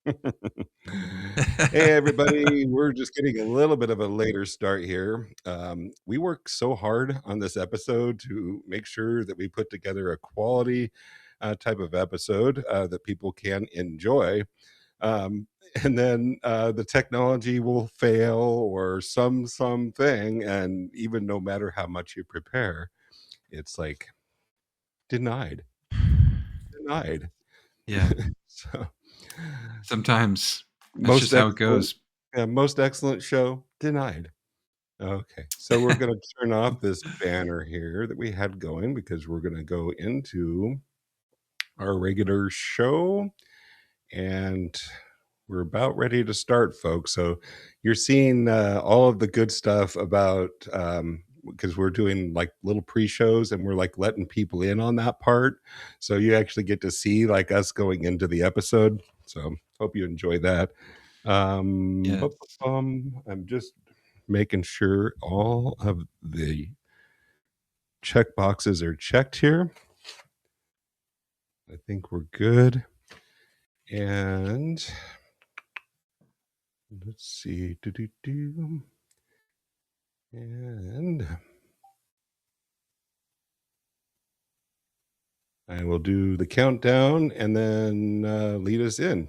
Hey, everybody. We're just getting a little bit of a later start here. We worked so hard on this episode to make sure that we put together a quality type of episode that people can enjoy. Um, and then the technology will fail or something, and even no matter how much you prepare, it's like denied, denied. Yeah. So Sometimes that's just most how it excellent, goes. most excellent show denied. Okay, so we're gonna turn off this banner here that we had going because we're gonna go into our regular show, and we're about ready to start, folks. So you're seeing all of the good stuff about because we're doing like little pre-shows and we're like letting people in on that part. So you actually get to see like us going into the episode. So hope you enjoy that. Yes. I'm just making sure all of the check boxes are checked here. I think we're good. And let's see. And I will do the countdown and then lead us in.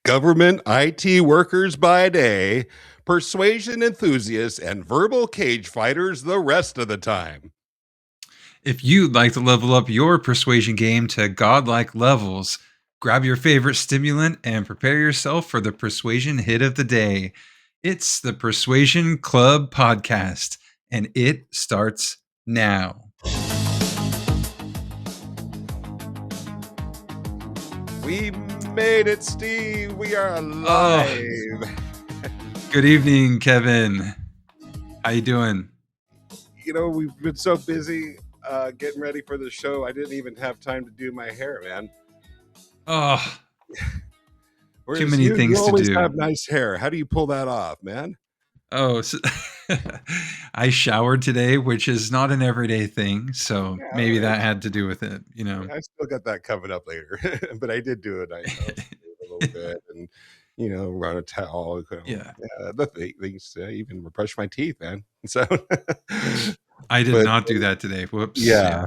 Government IT workers by day, persuasion enthusiasts, and verbal cage fighters the rest of the time. If you'd like to level up your persuasion game to godlike levels, grab your favorite stimulant and prepare yourself for the persuasion hit of the day. It's the Persuasion Club Podcast, and it starts now. We made it, Steve. We are alive. Good evening, Kevin. How you doing? You know, we've been so busy getting ready for the show. I didn't even have time to do my hair, man. Oh, Whereas too many you things to always do. have nice hair. How do you pull that off, man? Oh, so I showered today, which is not an everyday thing. So Yeah, all maybe right. that had to do with it, you know. I still got that coming up later, but I did do it. I a little bit, and run a towel. Yeah. The things. Even brush my teeth, man. So, I did but not do that today. Whoops. yeah. Yeah.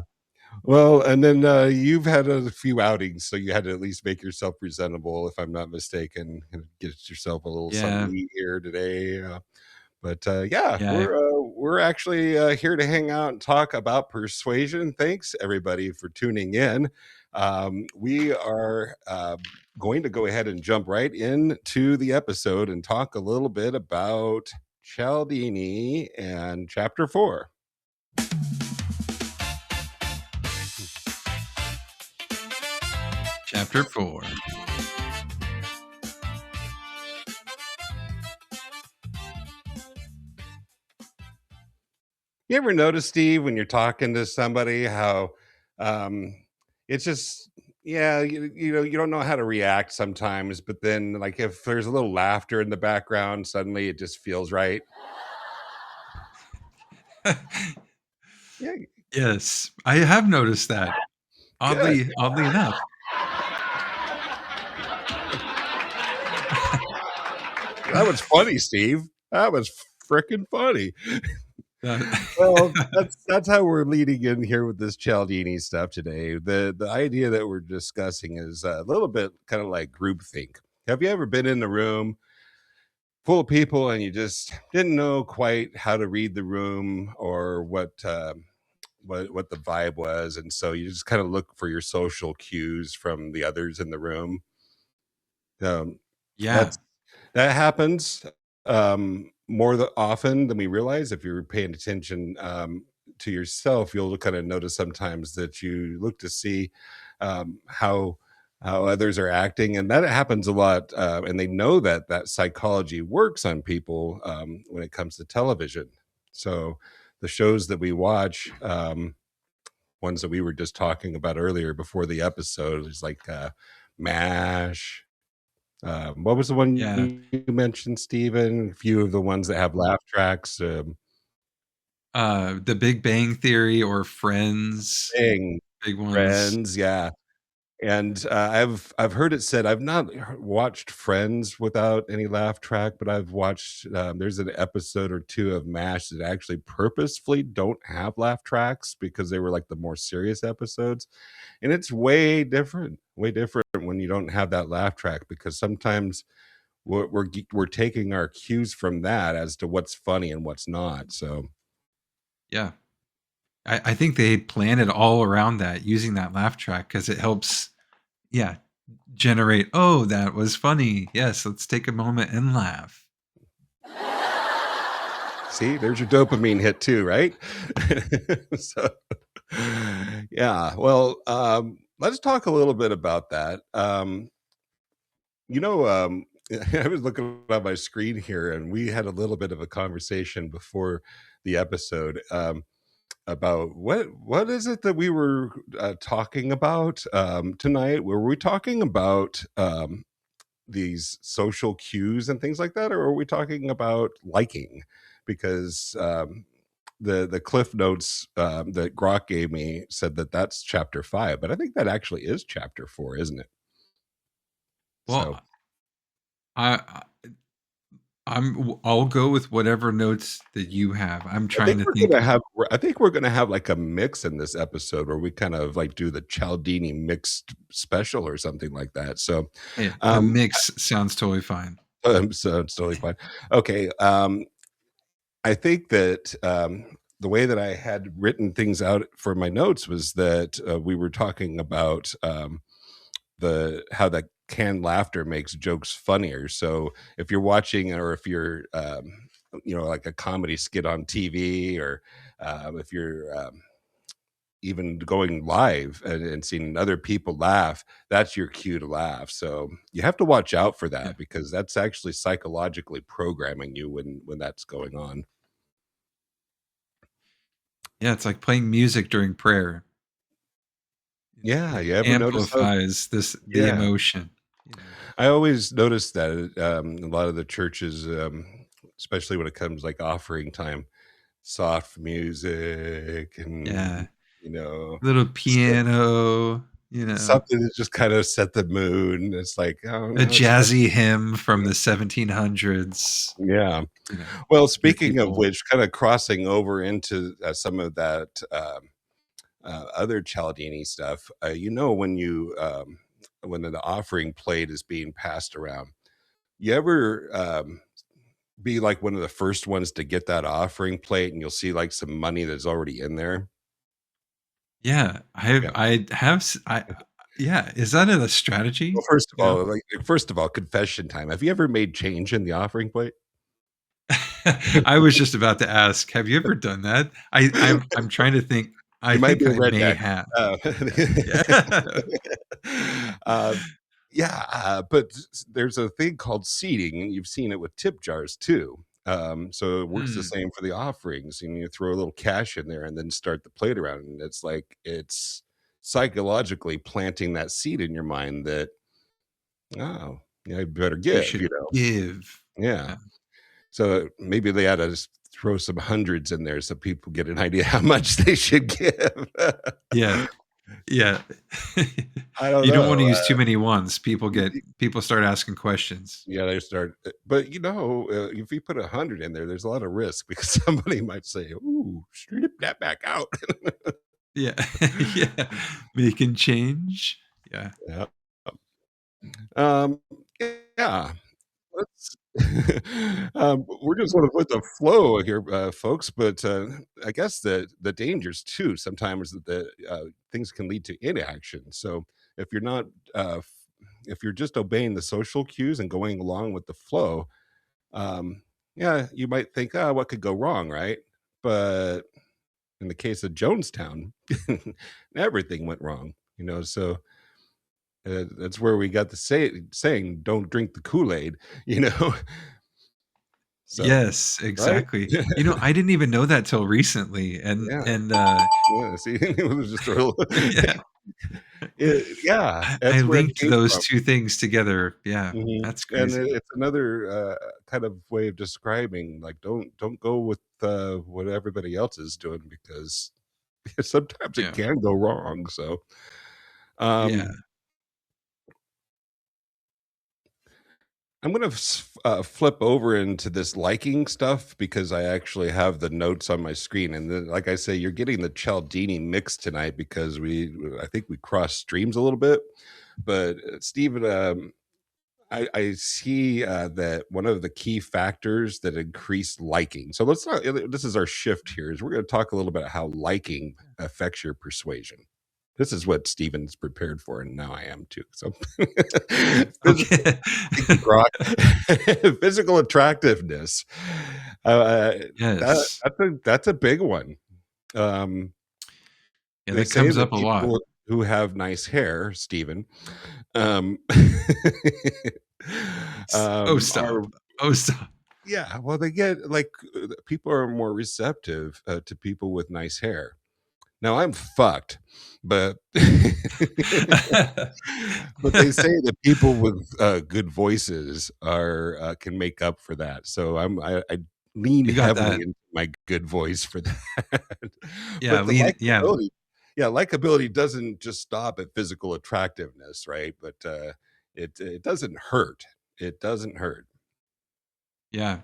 Well, and then you've had a few outings, so you had to at least make yourself presentable, if I'm not mistaken, and get yourself a little something Yeah. to eat here today. But yeah, Yeah. we're actually here to hang out and talk about persuasion. Thanks everybody for tuning in. We are going to go ahead and jump right into the episode and talk a little bit about Cialdini and Chapter 4. Chapter 4. You ever notice, Steve, when you're talking to somebody, how um, it's just, yeah, you don't know how to react sometimes, but then, like, if there's a little laughter in the background, suddenly it just feels right. Yeah, Yes, I have noticed that. good. Oddly enough. That was funny, Steve. That was freaking funny. That- Well, that's how we're leading in here with this Cialdini stuff today. The idea that we're discussing is a little bit kind of like groupthink. Have you ever been in a room full of people and you just didn't know quite how to read the room or what the vibe was, and so you just kind of look for your social cues from the others in the room? Um, yeah. that's that happens often than we realize. If you're paying attention to yourself, you'll kind of notice sometimes that you look to see how others are acting, and that happens a lot. And they know that that psychology works on people when it comes to television. So the shows that we watch, ones that we were just talking about earlier before the episode, is like MASH. What was the one Yeah. you mentioned, Steven? A few of the ones that have laugh tracks. The Big Bang Theory or Friends, Bang, big ones. Friends, yeah. And I've heard it said, I've not watched Friends without any laugh track, but I've watched. There's an episode or two of MASH that actually purposefully don't have laugh tracks because they were like the more serious episodes, and it's way different when you don't have that laugh track, because sometimes we're taking our cues from that as to what's funny and what's not. So Yeah. I think they planned it all around that, using that laugh track because it helps, yeah, generate, "Oh, that was funny. Yes, let's take a moment and laugh." see, there's your dopamine hit too, right? So yeah, well, let's talk a little bit about that. You know, I was looking at my screen here, and we had a little bit of a conversation before the episode about what is it that we were talking about tonight? Were we talking about these social cues and things like that, or are we talking about liking? Because the cliff notes that Grok gave me said that that's chapter 5, but I think that actually is chapter 4, isn't it? So Well, I I'll go with whatever notes that you have. I'm I think trying to we're think. gonna have I think we're gonna have like a mix in this episode where we kind of like do the Cialdini mixed special or something like that. So Yeah, the um mix sounds totally fine. so it's totally fine. Okay. I think that the way that I had written things out for my notes was that we were talking about the how that canned laughter makes jokes funnier. So if you're watching, or if you're like a comedy skit on TV, or if you're even going live and seeing other people laugh, that's your cue to laugh. So you have to watch out for Yeah. that, because that's actually psychologically programming you when that's going on. Yeah, it's like playing music during prayer. Yeah, It you ever notice those? amplifies the Yeah, emotion, you know? I always notice that a lot of the churches, especially when it comes like offering time, soft music, and Yeah. you know Little so- piano, you know, something to just kind of set the mood. And it's like, oh a no, it's jazzy hymn from the 1700s, yeah. you know, Well, get speaking of people. which, kind of crossing over into some of that other Cialdini stuff, when the offering plate is being passed around, you ever be like one of the first ones to get that offering plate, and you'll see like some money that's already in there? Yeah, Yeah. I have s I yeah, is that a strategy? Well, first of You know? all, confession time. Have you ever made change in the offering plate? I was just about to ask, have you ever done that? I'm trying to think. I You might think be a I may redneck. have. Uh, Yeah. um, yeah, but there's a thing called seeding, and you've seen it with tip jars too. So it works the Mm, same for the offerings, and you throw a little cash in there and then start the plate around. And it's like it's psychologically planting that seed in your mind that, oh, yeah, I better you give, should give. Yeah. Yeah. So maybe they ought to throw some hundreds in there so people get an idea how much they should give. Yeah. Yeah. I don't You don't wanna know. use too many ones. People start asking questions. Yeah, they start, but if you put 100 in there, there's a lot of risk, because somebody might say, "Ooh, strip that back out." Yeah. Yeah. Making change. Yeah. Yeah. Um, yeah. Let's we're just sort of with the flow here, folks, but I guess the dangers too sometimes that the things can lead to inaction. So if you're not if you're just obeying the social cues and going along with the flow, yeah, you might think, oh, what could go wrong, right? But in the case of Jonestown, everything went wrong, so that's where we got the saying, don't drink the Kool-Aid, you know? So, Yes, right? exactly. I didn't even know that till recently, and Yeah, and, yeah, see, it was just a real yeah. yeah, I that's where it linked came those from. 2 things together. Yeah, Mhm, that's and crazy. it's another, kind of way of describing, like, don't go with, what everybody else is doing because sometimes it Yeah, can go wrong, so, yeah. um I'm gonna flip over into this liking stuff because I actually have the notes on my screen, and then, like I say, you're getting the Cialdini mix tonight because I think we crossed streams a little bit. But Stephen, I see that one of the key factors that increase liking. So let's not. This is our shift here. Is we're going to talk a little bit how liking affects your persuasion. This is what Steven's prepared for, and now I am too. So, Okay. thank you, Grok. Physical attractiveness. Uh, Yes. that's a big one. Um, Yeah, they that say comes that up a lot. people who have nice hair, Steven, um, Oh, are stop. Oh, stop. yeah. Well, they get like people are more receptive to people with nice hair. Now I'm fucked, but but they say that people with good voices are can make up for that. So I lean You got heavily that. into my good voice for that. Yeah, But the lean yeah. likability, yeah, likability doesn't just stop at physical attractiveness, right? But it doesn't hurt. It doesn't hurt. Yeah.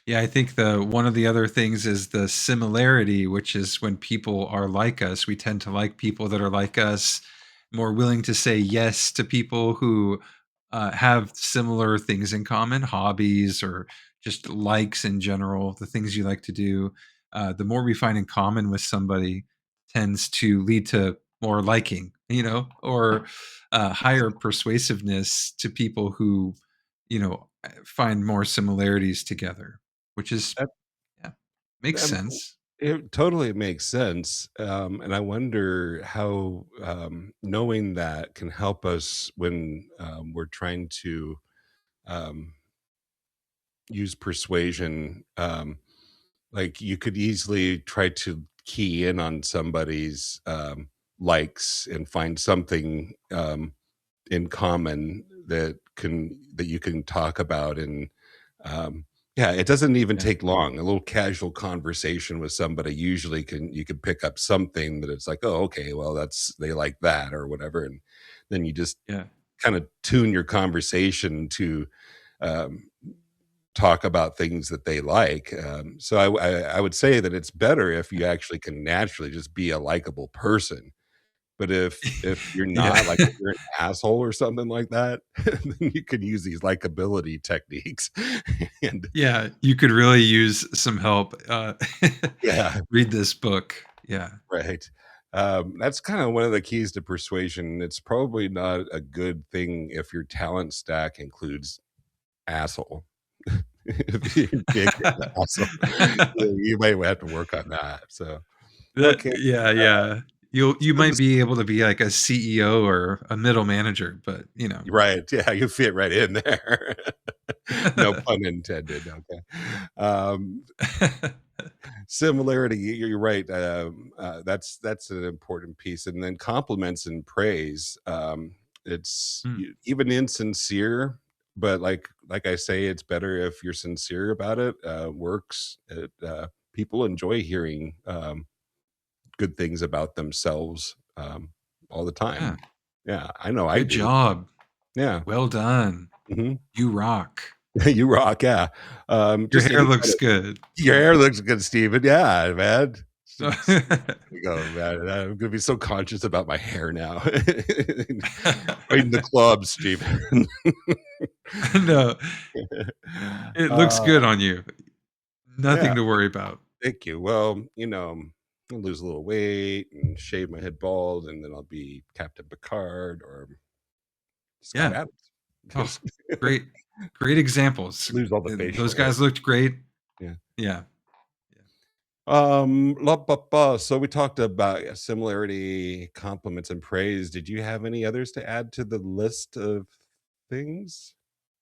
Yeah, I think the one of the other things is the similarity, which is when people are like us, we tend to like people that are like us, more willing to say yes to people who have similar things in common, hobbies or just likes in general, the things you like to do. The more we find in common with somebody tends to lead to more liking, or higher persuasiveness to people who, find more similarities together, which is That, yeah, makes that sense. it totally makes sense. And I wonder how knowing that can help us when we're trying to um, use persuasion. Like you could easily try to key in on somebody's likes and find something in common that you can talk about and yeah, it doesn't even Yeah. take long. A little casual conversation with somebody usually you can pick up something that it's like, oh, okay, well, that's they like that or whatever, and then you just Yeah. kind of tune your conversation to um, talk about things that they like. So I would say that it's better if you actually can naturally just be a likable person. But if you're Yeah. not, like, if you're an asshole or something like that, then you can use these likability techniques. And Yeah, you could really use some help. yeah, Read this book. Yeah. right. That's kinda one of the keys to persuasion. It's probably not a good thing if your talent stack includes asshole. If you're big into asshole, you might have to work on that. So, okay. Yeah, yeah. You So might this be able to be like a CEO or a middle manager, but, right, yeah, you fit right in there. No pun intended, okay. Um, Similarity, you're right, that's an important piece, and then compliments and praise, it's Mm, even insincere, but like I say, it's better if you're sincere about it, works, people enjoy hearing, good things about themselves, all the yeah. time. Yeah, I know I Good do. job. Yeah, Well done. mhm. You rock. You rock, yeah. Your Just hair any kind looks of good. your hair looks good, Steven. Yeah, man. It's Yeah. we go, man. I'm gonna be so conscious about my hair now. Right in the club, Steven. No, it looks Uh, good on you. yeah, Nothing to worry about. thank you. Well, I'll lose a little weight and shave my head bald, and then I'll be Captain Picard or Scott Yeah. Adams. Oh, great, great examples. Lose all the facial Those hair. guys looked great. Yeah. Yeah. So we talked about similarity, compliments, and praise. Did you have any others to add to the list of things?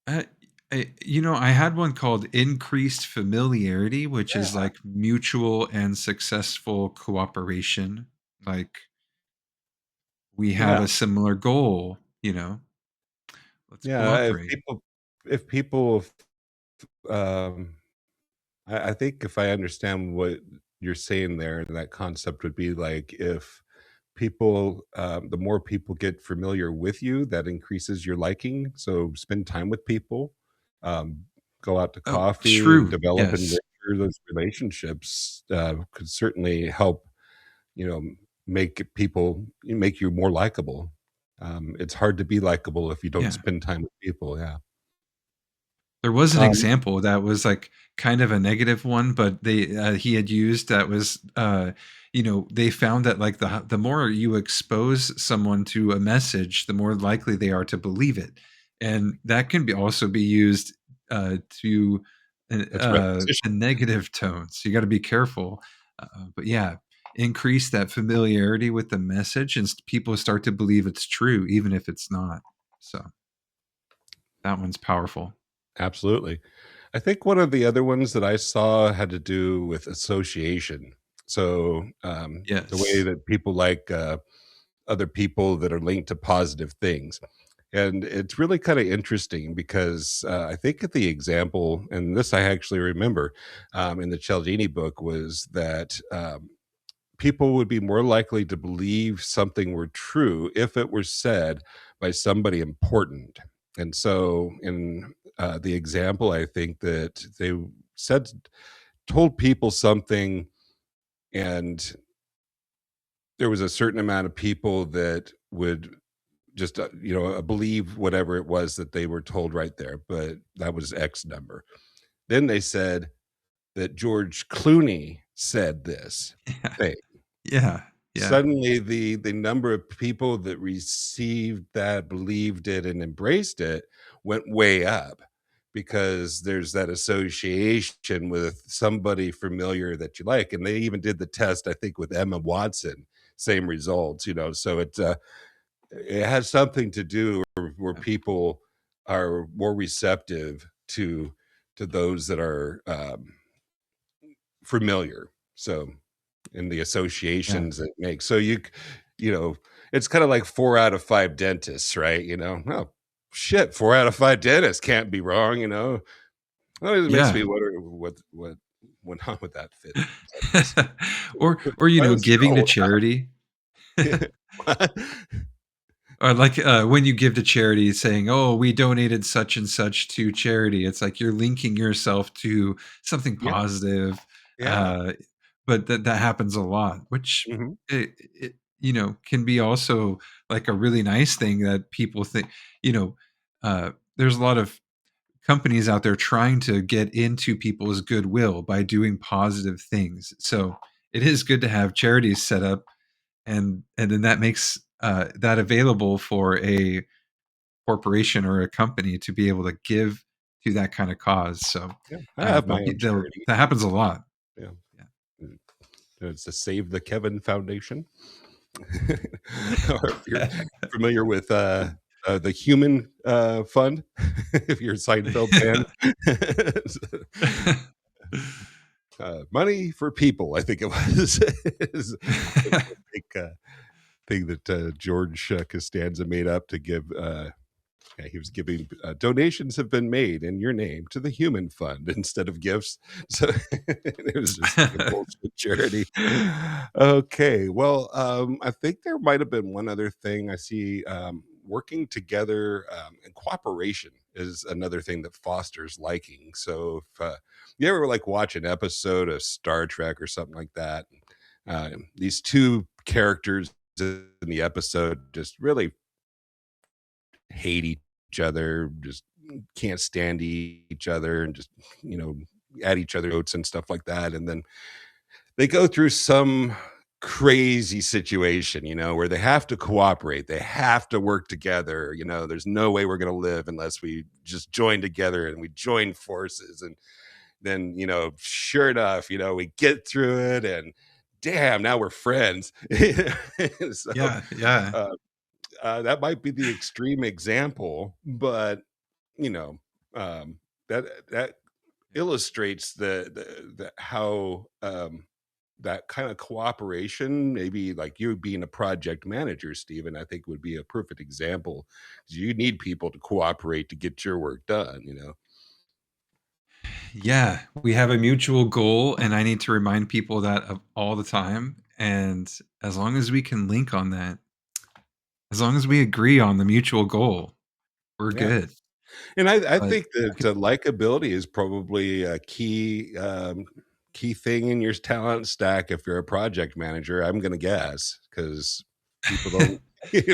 Uh, I had one called increased familiarity, which is Yeah. like mutual and successful cooperation. Like we have Yeah. a similar goal, let's Yeah. cooperate. If people, um, I think if I understand what you're saying there, that concept would be like if people, the more people get familiar with you, that increases your liking. So spend time with people, um, go out to Oh, coffee, true. develop and Yes. nurture those relationships, could certainly help, you know, make you more likable. It's hard to be likable if you don't Yeah. spend time with people. Yeah. There was an Um, example that was, like, kind of a negative one, but he had used that was, they found that, like, the more you expose someone to a message, the more likely they are to believe it, and that can also be used, to that's repetition. a negative tone, so you gotta be careful, but yeah, increase that familiarity with the message, and people start to believe it's true even if it's not, so that one's powerful. Absolutely. I think one of the other ones that I saw had to do with association. So, the way Yes. that people like, other people that are linked to positive things. And it's really kind of interesting because I think that the example, and this I actually remember in the Cialdini book, was that people would be more likely to believe something were true if it were said by somebody important. And so, in the example, I think that they said, told people something, and there was a certain amount of people that would just believe whatever it was that they were told right there, but that was X number. Then they said that George Clooney said this Yeah. thing. Yeah. Yeah. Suddenly the number of people that received that, believed it, and embraced it went way up because there's that association with somebody familiar that you like. And they even did the test, I think, with Emma Watson, same results, so it has something to do where Yeah. people are more receptive to those that are familiar. So, in the Yeah. associations it makes. So you know, it's kind of like 4 out of 5 dentists, right? Oh shit, 4 out of 5 dentists can't be wrong. Oh, it makes Yeah. me wonder what went on with that fit dentist. Or, Why was he giving to all charity. what? Or like, when you give to charity saying, "Oh, we donated such and such to charity." It's like you're linking yourself to something Yeah, positive, yeah. uh, but that happens a lot, which Mhm. can be also like a really nice thing that people think, there's a lot of companies out there trying to get into people's goodwill by doing positive things. So it is good to have charities set up, and then that makes that available for a corporation or a company to be able to give to that kind of cause. So Yeah, I have my own charity. that happens a lot. Yeah. Yeah. It's the Save the Kevin Foundation. Or if you're familiar with, the Human, Fund, if you're a Seinfeld fan. Money for People, I think it was, is a big, thing that, George, Costanza made up to give, yeah, he was giving donations have been made in your name to the Human Fund instead of gifts. So it was just like a bullshit charity. Okay, well, I think there might have been one other thing I see. Working together and cooperation is another thing that fosters liking. So if you ever like watch an episode of Star Trek or something like that, these two characters in the episode just really hate each other, just can't stand each other, and just you know at each other notes and stuff like that. And then they go through some. crazy situation, where they have to cooperate, they have to work together. There's no way we're going to live unless we just join together and we join forces. And then, sure enough, we get through it, and damn, now we're friends. So Yeah, yeah. uh, that might be the extreme example, but you know, um, that illustrates the how that kind of cooperation, maybe like you being a project manager, Stephen, I think would be a perfect example. 'Cause you need people to cooperate to get your work done. Yeah, we have a mutual goal, and I need to remind people that of all the time. And as long as we can link on that, as long as we agree on the mutual goal, we're Yeah. good. And I But think I that could, likability is probably a key thing in your talent stack if you're a project manager. I'm going to guess because people don't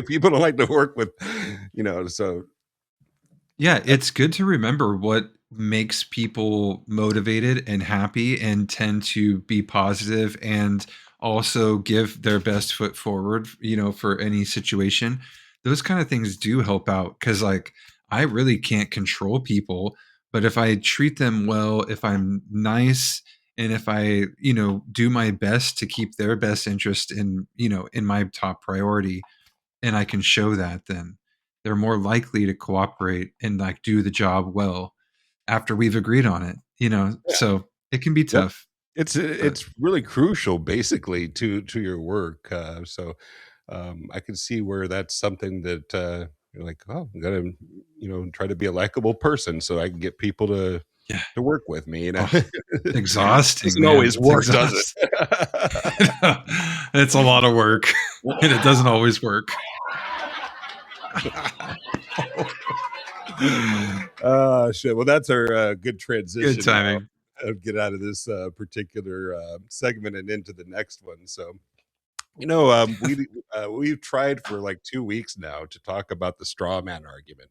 people don't like to work with, So yeah, that, it's good to remember what makes people motivated and happy and tend to be positive and also give their best foot forward, for any situation. Those kind of things do help out because, like, I really can't control people, but if I treat them well, if I'm nice, and if I, do my best to keep their best interest in my top priority, and I can show that, then they're more likely to cooperate and like do the job well after we've agreed on it. yeah, So it can be yep. tough, It's but it's really crucial, basically, to your work. So I can see where that's something that you're like, oh, I'm gonna, try to be a likable person so I can get people yeah. to work with me. Oh, exhausting, Doesn't man. always It's work, does exhausting. It's a lot of work and it doesn't always work. it? Shit. Well, that's our good Good transition now. timing. Get out of this particular segment and into the next one. So, we've tried for like 2 weeks now to talk about the straw man argument,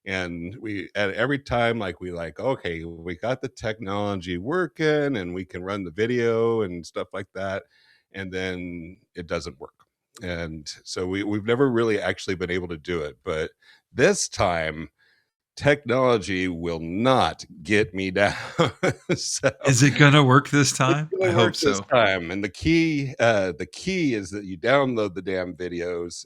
and every time, like, okay, we got the technology working and we can run the video and stuff like that, and then it doesn't work. And so we've never really actually been able to do it, but this time technology will not get me down. So Is it gonna work this it's time? I gonna hope work this so. time. And the key is that you download the damn videos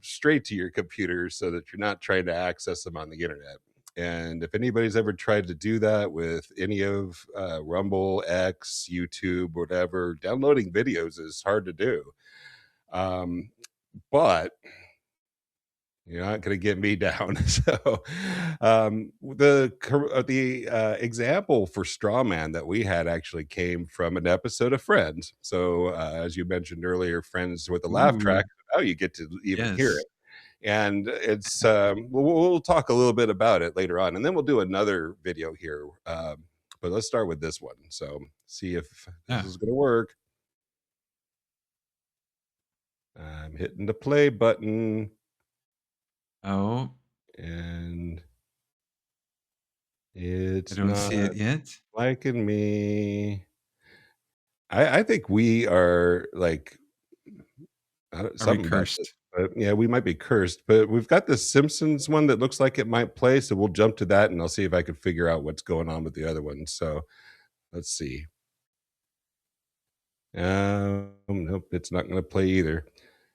straight to your computer so that you're not trying to access them on the internet. And if anybody's ever tried to do that with any of Rumble, X, YouTube, whatever, downloading videos is hard to do. Um, but you're not going to get me down. So, the example for straw man that we had actually came from an episode of Friends. So, as you mentioned earlier, Friends with a laugh track. Ooh, How you get to even hear yes. it, and it's we'll talk a little bit about it later on, and then we'll do another video here. But let's start with this one. So, see if this Yeah. is going to work. I'm hitting the play button, Oh, and I it's don't not see it yet. liking me. I think we are like Are we something about this, cursed? but yeah, we might be cursed. But we've got the Simpsons one that looks like it might play, so we'll jump to that, and I'll see if I can figure out what's going on with the other one. So let's see. Nope, it's not going to play either.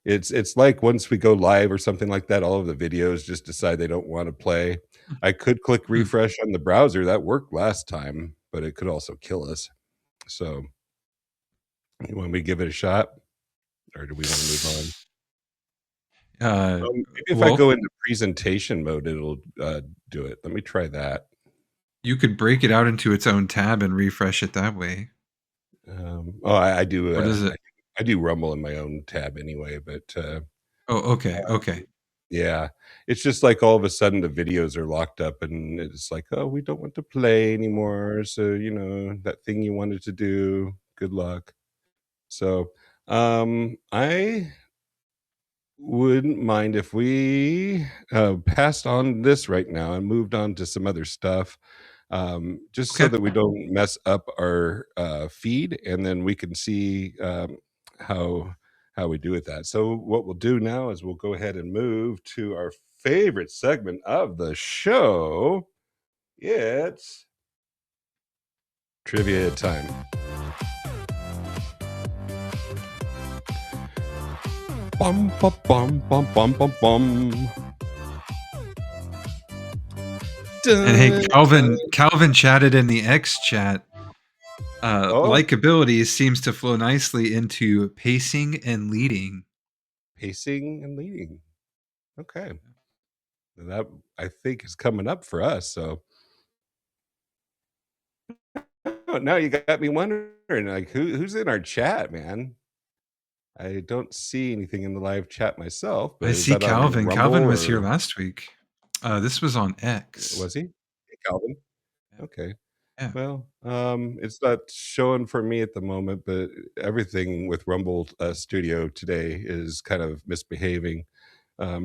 It's like once we go live or something like that, all of the videos just decide they don't want to play. I could click Hmm. refresh on the browser. That worked last time, but it could also kill us. So you want me to give it a shot, or do we want to move on? Uh, Maybe if I go well, into presentation mode, it'll do it. Let me try that. you could break it out into its own tab and refresh it that way. Oh, I do. Or does it? I do Rumble in my own tab anyway, but Oh, okay, okay. yeah, it's just like all of a sudden the videos are locked up, and it's like, oh, we don't want to play anymore. So that thing you wanted to do. Good luck. So I wouldn't mind if we passed on this right now and moved on to some other stuff, just so Okay. that we don't mess up our feed, and then we can see how we do with that. So what we'll do now is we'll go ahead and move to our favorite segment of the show. It's trivia time. Bum bum bum bum bum bum bum. And hey, Calvin chatted in the X chat. Oh, Likability seems to flow nicely into pacing and leading. pacing and leading. Okay. That I think is coming up for us. So now you got me wondering, like, who's in our chat, man? I don't see anything in the live chat myself, I but is see that on Calvin. Rumble Calvin was here or last week. This was on X. was he? Hey, Calvin. Yeah. Okay. Yeah. Well, it's not showing for me at the moment, but everything with Rumble Studio today is kind of misbehaving,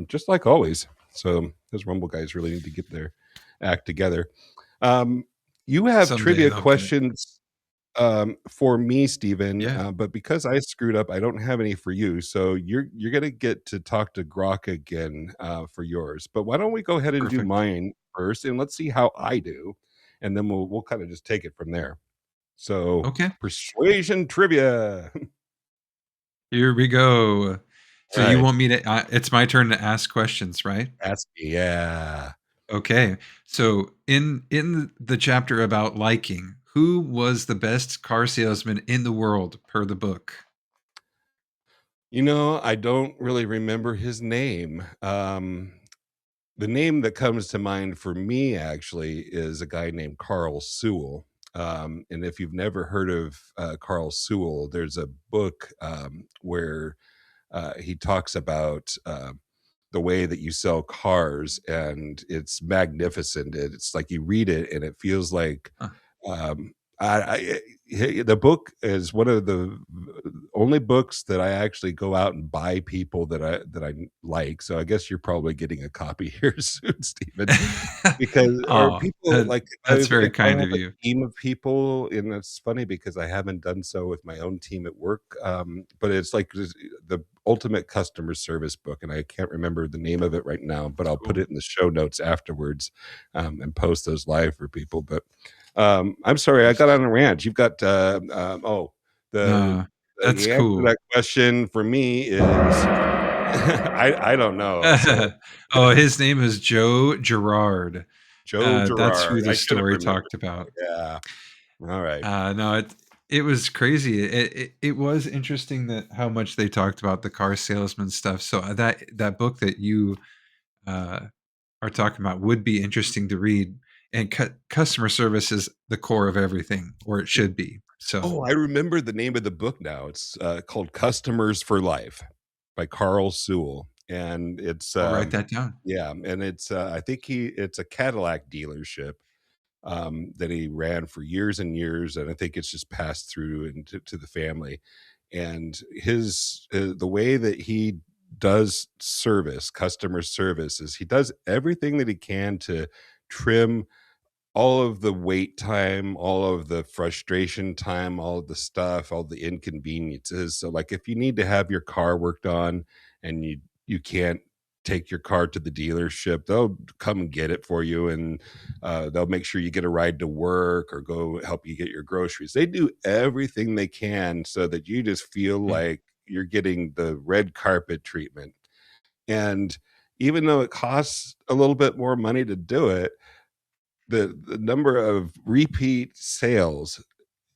just like always. So those Rumble guys really need to get their act together. Um, you have Someday trivia they'll get it. questions for me, Steven, Yeah. but because I screwed up, I don't have any for you. So you're gonna get to talk to Grok again for yours. But why don't we go ahead and do Perfect. mine first, and let's see how I do, and then we'll kind of just take it from there. So Okay. persuasion trivia. Here we go. All So you right, want me to it's my turn to ask questions, right? ask me. Yeah. Okay. So in the chapter about liking, who was the best car salesman in the world per the book? I don't really remember his name. The name that comes to mind for me actually is a guy named Carl Sewell. And if you've never heard of Carl Sewell, there's a book where he talks about the way that you sell cars, and it's magnificent. It's like you read it, and it feels like Huh. the book is one of the only books that I actually go out and buy people that I like. So I guess you're probably getting a copy here soon, Stephen, because or Oh, people like that's if very I kind have of a you. team of people, and it's funny because I haven't done so with my own team at work. But it's like the ultimate customer service book, and I can't remember the name of it right now, but I'll put Cool. it in the show notes afterwards and post those live for people. But I'm sorry, I got on a rant. You've got the No, that's the answer to cool. that question for me is I don't know. So Oh, his name is Joe Gerard. Joe That's Girard. who the I should have story remembered. talked about. Yeah. All right. No, it was crazy. It was interesting that how much they talked about the car salesman stuff. So that book that you uh, are talking about would be interesting to read. And customer service is the core of everything, or it should be. So Oh, I remember the name of the book now. It's called Customers for Life by Carl Sewell. And it's I'll write that down. yeah, and it's I think it's a Cadillac dealership that he ran for years and years, and I think it's just passed through into to the family. And his the way that he does service, customer service, is he does everything that he can to trim all of the wait time, all of the frustration time, all of the stuff, all the inconveniences. So, like, if you need to have your car worked on and you can't take your car to the dealership, they'll come and get it for you, and they'll make sure you get a ride to work or go help you get your groceries. They do everything they can so that you just feel Yeah. like you're getting the red carpet treatment. And even though it costs a little bit more money to do it, the number of repeat sales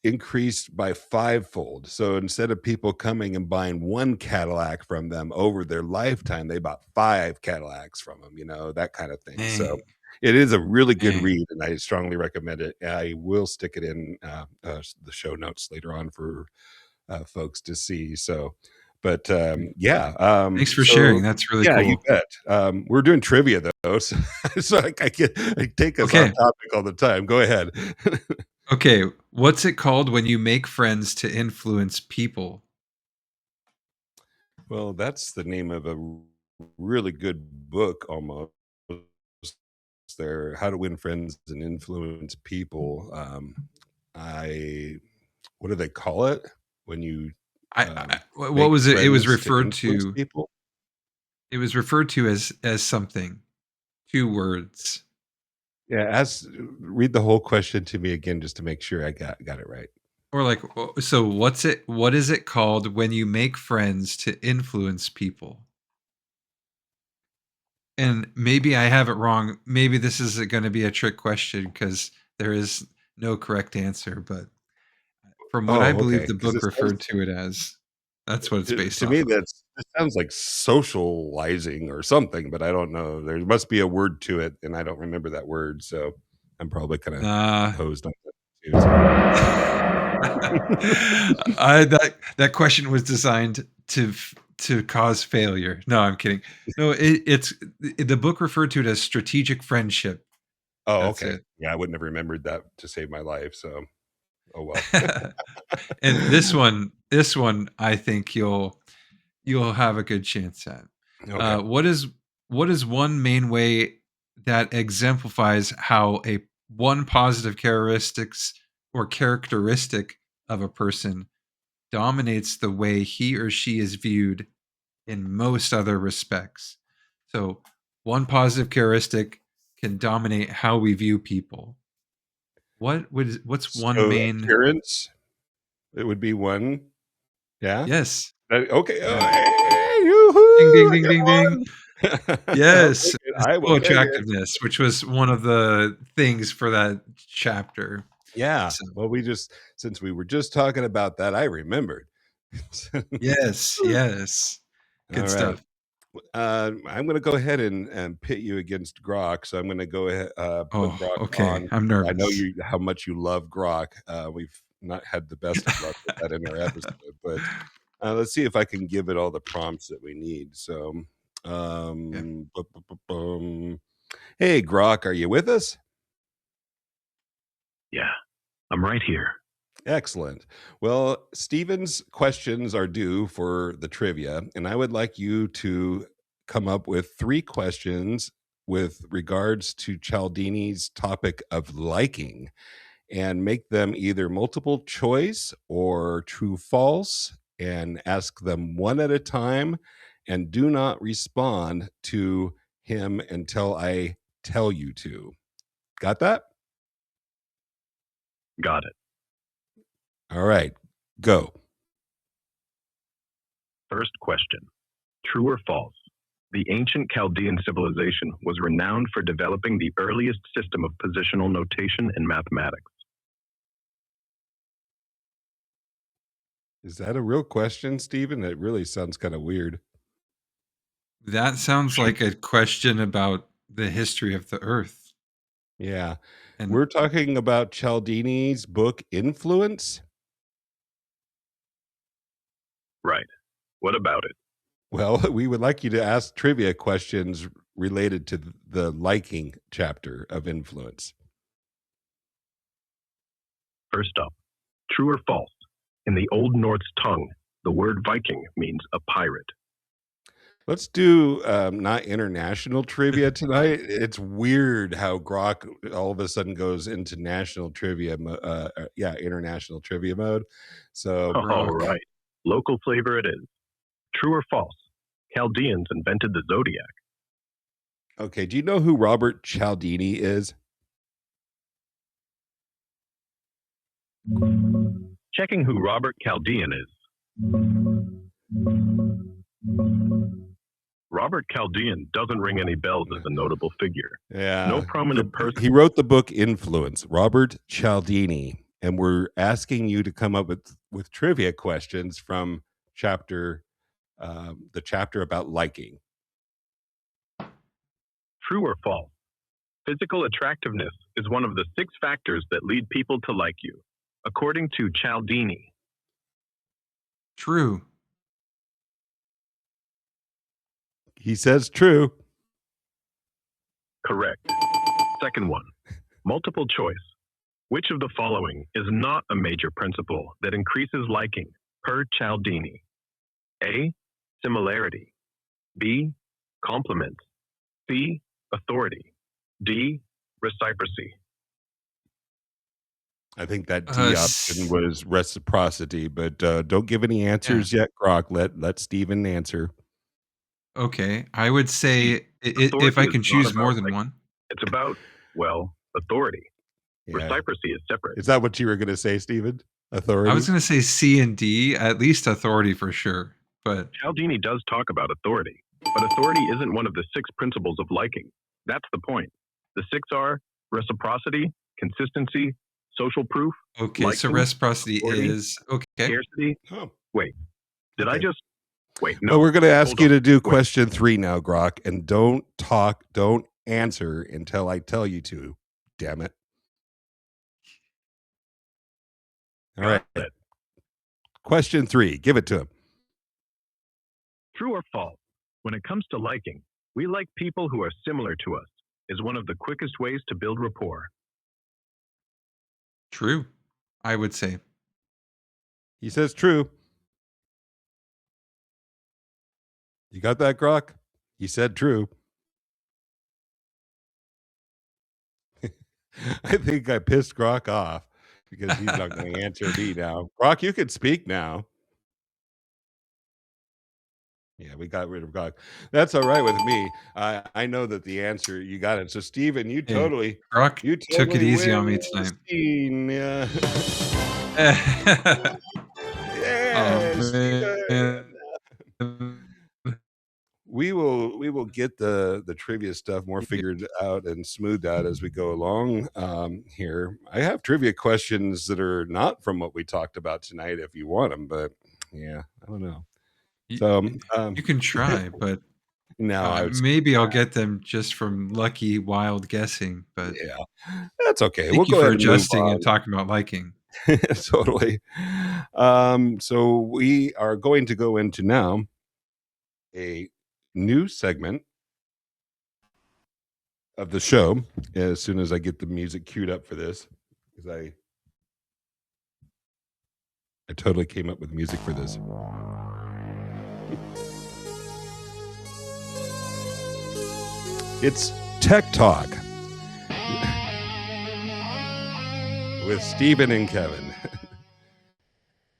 increased by fivefold. So instead of people coming and buying one Cadillac from them over their lifetime, they bought 5 Cadillacs from them, that kind of thing. So Dang, it is a really good dang. read, and I strongly recommend it. I will stick it in the show notes later on for folks to see. So, but yeah, Thanks for so sharing. That's really yeah, you cool. bet. We're doing trivia though, so, so I take us off Okay. topic all the time. Go ahead. Okay. What's it called when you make friends to influence people? Well, that's the name of a really good book almost there, How to Win Friends and Influence People. I what do they call it when you What make was it? It was friends to referred influence to. people. It was referred to as something. 2 words. Yeah, read the whole question to me again just to make sure I got it right. Or like, so what is it called when you make friends to influence people? And maybe I have it wrong. Maybe this is going to be a trick question because there is no correct answer. But from what I Oh, believe okay. the Because book referred to it as, that's what it's based to me off of. it sounds like socializing or something, but I don't know. There must be a word to it, and I don't remember that word, so I'm probably kind of Nah. hosed on that too. So. That question was designed to cause failure. No, I'm kidding. No, it's the book referred to it as strategic friendship. Oh, That's okay. it. Yeah, I wouldn't have remembered that to save my life. So, oh well. And this one, I think you'll have a good chance at. Okay. What is one main way that exemplifies how a one positive characteristic of a person dominates the way he or she is viewed in most other respects? So, one positive characteristic can dominate how we view people. What's one So main? appearance, it would be one. Yeah. Yes. Okay. Oh, Yeah. hey, Ding yoo-hoo, ding I ding ding ding. got one. I'll Yes, take it. I will physical take it. attractiveness, which was one of the things for that chapter. Yeah. So, Well, since we were just talking about that, I remembered. yes, yes. Good All right. stuff. I'm going to go ahead and pit you against Grok. So I'm going to go ahead, put Oh, Grok okay. on. I'm I know nervous. how much you love Grok. We've not had the best of luck with that in our episode, but let's see if I can give it all the prompts that we need. So, Yeah. hey, Grok, are you with us? Yeah, I'm right here. Excellent. Well, Steven's questions are due for the trivia, and I would like you to come up with 3 questions with regards to Cialdini's topic of liking and make them either multiple choice or true false and ask them one at a time and do not respond to him until I tell you to. Got that? Got it. All right. Go. First question. True or false? The ancient Chaldean civilization was renowned for developing the earliest system of positional notation in mathematics. Is that a real question, Stephen? It really sounds kind of weird. That sounds like a question about the history of the earth. Yeah. And We're talking about Cialdini's book Influence. Right. What about it? Well, we would like you to ask trivia questions related to the liking chapter of Influence. First up, true or false? In the Old Norse tongue, the word Viking means a pirate. Let's do not international trivia tonight. It's weird how Grok all of a sudden goes into national trivia, international trivia mode. So, All right. Local flavor it is. True or false? Chaldeans invented the zodiac. okay, do you know who Robert Cialdini is? Checking who Robert Chaldean is. Robert Chaldean doesn't ring any bells as a notable figure. Yeah. No prominent person. He wrote the book Influence, Robert Cialdini, and we're asking you to come up with trivia questions from the chapter about liking. True or false? Physical attractiveness is one of the 6 factors that lead people to like you, according to Cialdini. true. He says true. Correct. Second one, multiple choice. Which of the following is not a major principle that increases liking per Cialdini? A, similarity. B, complement. C, authority. D, reciprocity. I think that D option was reciprocity, but don't give any Yeah. answers yet, Grok. Let Steven answer. Okay. I would say if Authority I is can not choose about more than like one. it's about authority. Yeah. Reciprocity is separate. Is that what you were going to say, Steven? Authority? I was going to say C and D, at least authority for sure. But Cialdini does talk about authority, but authority isn't one of the 6 principles of liking. That's the point. The 6 are reciprocity, consistency, social proof, okay, so liking, reciprocity authority, is okay. scarcity. Oh, Wait, did I okay. just wait? Well, No, we're going to ask hold you on. to do Wait. question 3 now, Grok, and don't answer until I tell you to. Damn it. All right. Got it. Question 3. Give it to him. True or false? When it comes to liking, we like people who are similar to us is one of the quickest ways to build rapport. True, I would say. He says true. You got that, Grok? He said true. I think I pissed Grok off because he's not going to answer me now. Grok, you can speak now. Yeah, we got rid of Grok. That's all right with me. I know that the answer, you got it. So, Steven, you Hey, totally Grok took it easy on me win tonight. the scene. Yeah. Oh, Steven. man. We will get the trivia stuff more figured out and smoothed out as we go along here. I have trivia questions that are not from what we talked about tonight if you want them, but yeah, I don't know. So You can try, but no, maybe I'll get them just from lucky wild guessing. But yeah, that's okay. We'll thank you go for ahead and move adjusting on. and talking about liking. Totally. So we are going to go into now a new segment of the show as soon as I get the music queued up for this, because I totally came up with music for this. It's Tech Talk with Steven and Kevin.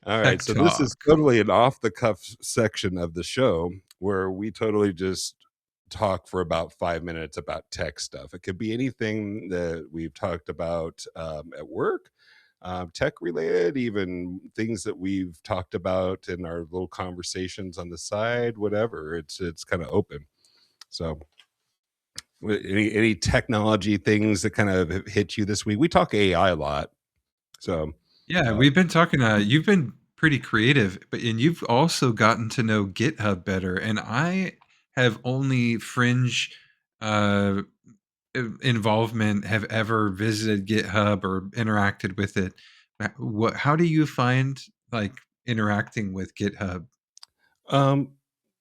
All right, so this is totally an off-the-cuff section of the show where we totally just talk for about 5 minutes about tech stuff. It could be anything that we've talked about at work, tech related, even things that we've talked about in our little conversations on the side, whatever. It's kind of open. So any technology things that kind of hit you this week? We talk AI a lot. So yeah, we've been talking you've been pretty creative, and you've also gotten to know GitHub better, and I have only fringe involvement, have ever visited GitHub or interacted with it. How do you find like interacting with GitHub?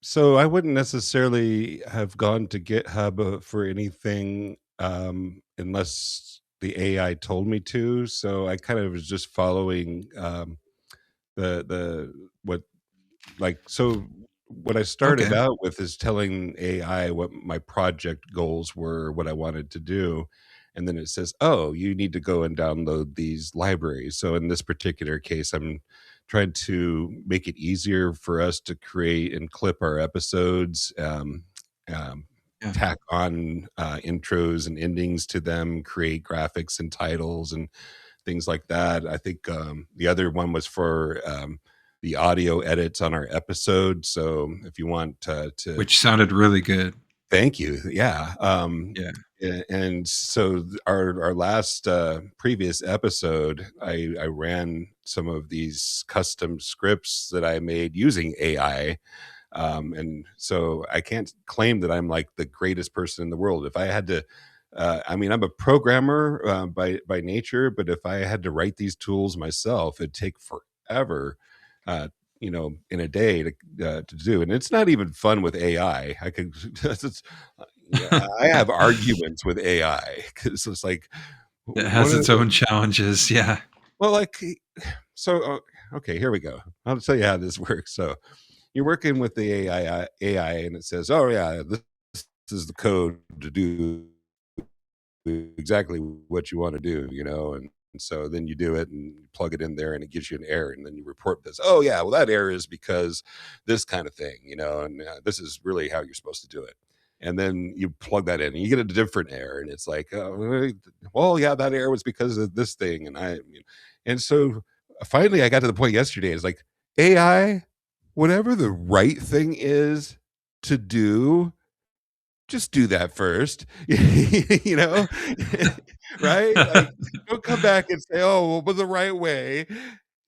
So I wouldn't necessarily have gone to GitHub for anything unless the AI told me to. So I kind of was just following the what so what I started out with is telling AI what my project goals were, what I wanted to do. And then it says, oh, you need to go and download these libraries. So in this particular case, I'm trying to make it easier for us to create and clip our episodes, tack on intros and endings to them, create graphics and titles and things like that. I think the other one was for the audio edits on our episode. So if you want to which sounded really good. Thank you. Yeah. And so our last previous episode, I ran some of these custom scripts that I made using AI. And so I can't claim that I'm like the greatest person in the world. If I had to, I'm a programmer by nature, but if I had to write these tools myself, it'd take forever, in a day to do. And it's not even fun with AI. I have arguments with AI because it's like it has its own challenges. Yeah. Well, okay, here we go. I'll tell you how this works. So you're working with the AI and it says, oh yeah, this is the code to do exactly what you want to do, and so then you do it and plug it in there and it gives you an error, and then you report this. Oh yeah, well that error is because this kind of thing, and this is really how you're supposed to do it. And then you plug that in and you get a different error, and it's like, well, yeah, that error was because of this thing. And so finally I got to the point yesterday. It's like, AI, whatever the right thing is to do, just do that first. Right? Like, don't come back and say, oh, well, but the right way.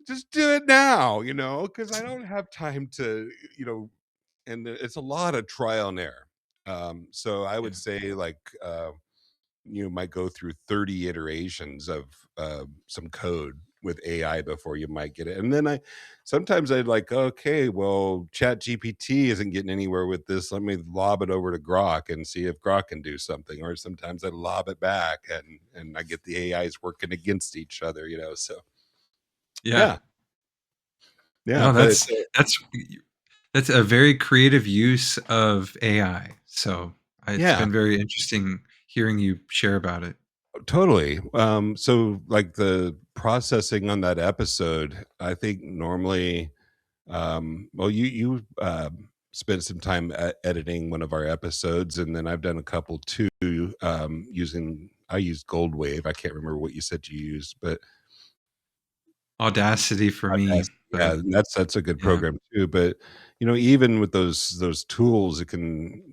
Just do it now, because I don't have time to, and it's a lot of trial and error. So I would say, like, you might go through 30 iterations of some code with AI before you might get it. And then sometimes I'd like, okay, well, Chat GPT isn't getting anywhere with this. Let me lob it over to Grok and see if Grok can do something. Or sometimes I lob it back and I get the AIs working against each other, so Yeah. Yeah. No, that's a very creative use of AI. So it's been very interesting hearing you share about it. Totally. So like the processing on that episode, I think normally, well, you spent some time editing one of our episodes, and then I've done a couple too, I used Gold Wave. I can't remember what you said you used, but Audacity for me. Yeah, that's a good program too. But even with those tools, it can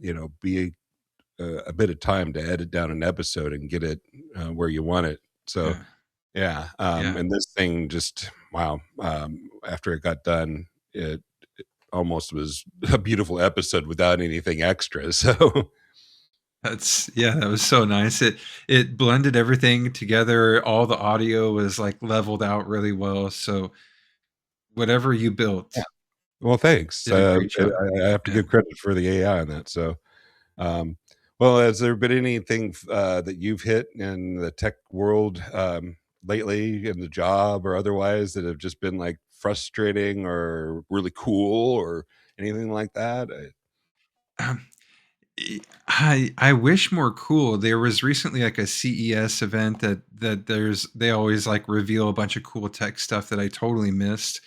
be a bit of time to edit down an episode and get it where you want it. So yeah. And this thing just, wow. After it got done, it almost was a beautiful episode without anything extra. So that was so nice. It blended everything together. All the audio was like leveled out really well. So whatever you built. Yeah. Well, thanks. Did a great job. I have to give credit for the AI on that. So, well, has there been anything that you've hit in the tech world lately, in the job or otherwise, that have just been like frustrating or really cool or anything like that? I wish more cool. There was recently like a CES event that they always like reveal a bunch of cool tech stuff that I totally missed.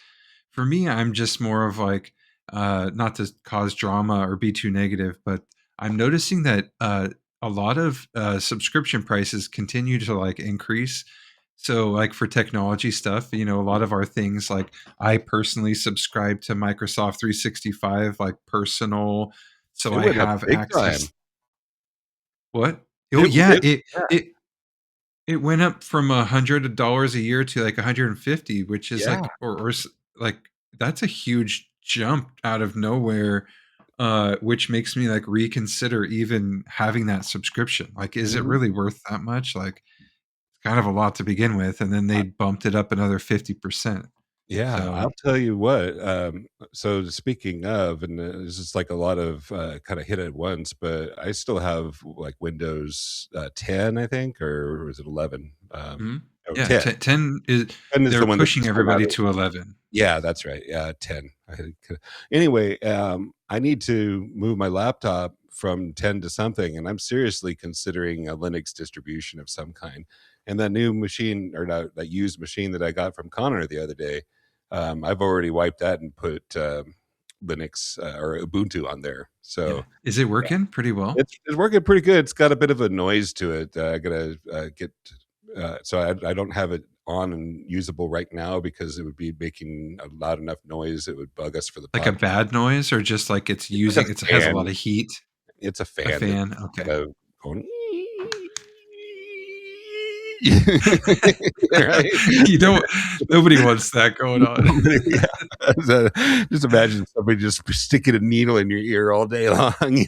For me, I'm just more of like, not to cause drama or be too negative, but I'm noticing that a lot of subscription prices continue to like increase. So like for technology stuff, a lot of our things, like I personally subscribe to Microsoft 365, like personal. So I have access. Time. What? Oh yeah, it went up from $100 a year to like 150, which is like, or like, that's a huge jump out of nowhere, which makes me like reconsider even having that subscription. Like, is it really worth that much? Like, it's kind of a lot to begin with, and then they bumped it up another 50%. Yeah, So, I'll tell you what. So speaking of, and this is like a lot of kind of hit at once, but I still have like Windows 10, I think, or was it 11? yeah, 10. 10 is, 10 is they're the one pushing that's everybody to 11. Yeah, that's right. Yeah, 10. Anyway, I need to move my laptop from 10 to something, and I'm seriously considering a Linux distribution of some kind. And that new machine, or that used machine that I got from Connor the other day, I've already wiped that and put Linux or Ubuntu on there. So is it working pretty well? It's working pretty good. It's got a bit of a noise to it. I gotta get. So I don't have it on and usable right now because it would be making a loud enough noise. It would bug us for the like podcast. a bad noise, or just like it has a lot of heat. It's a fan. A fan. Okay. Going, right? Nobody wants that going on. Just imagine somebody just sticking a needle in your ear all day long,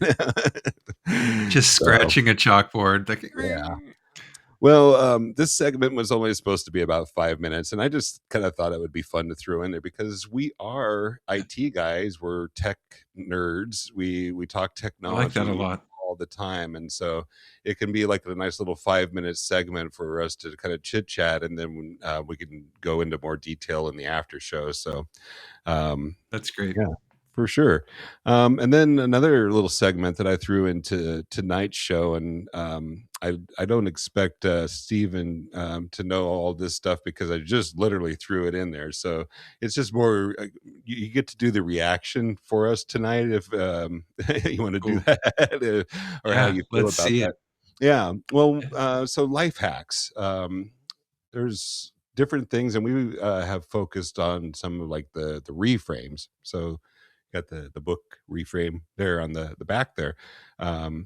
just scratching a chalkboard. Like, yeah. Well, this segment was only supposed to be about 5 minutes, and I just kind of thought it would be fun to throw in there because we are IT guys. We're tech nerds. We talk technology. I like that a lot. All the time, and so it can be like a nice little 5-minute segment for us to kind of chit chat, and then we can go into more detail in the after show. So that's great. Yeah. for sure. And then another little segment that I threw into tonight's show, and I don't expect Steven to know all this stuff because I just literally threw it in there. So it's just more you get to do the reaction for us tonight if you want to do Cool. that or how Yeah, you feel let's about see that. it. Yeah. Well, Yeah. so life hacks. There's different things, and we have focused on some of like the reframes. So got the book reframe there on the back there, and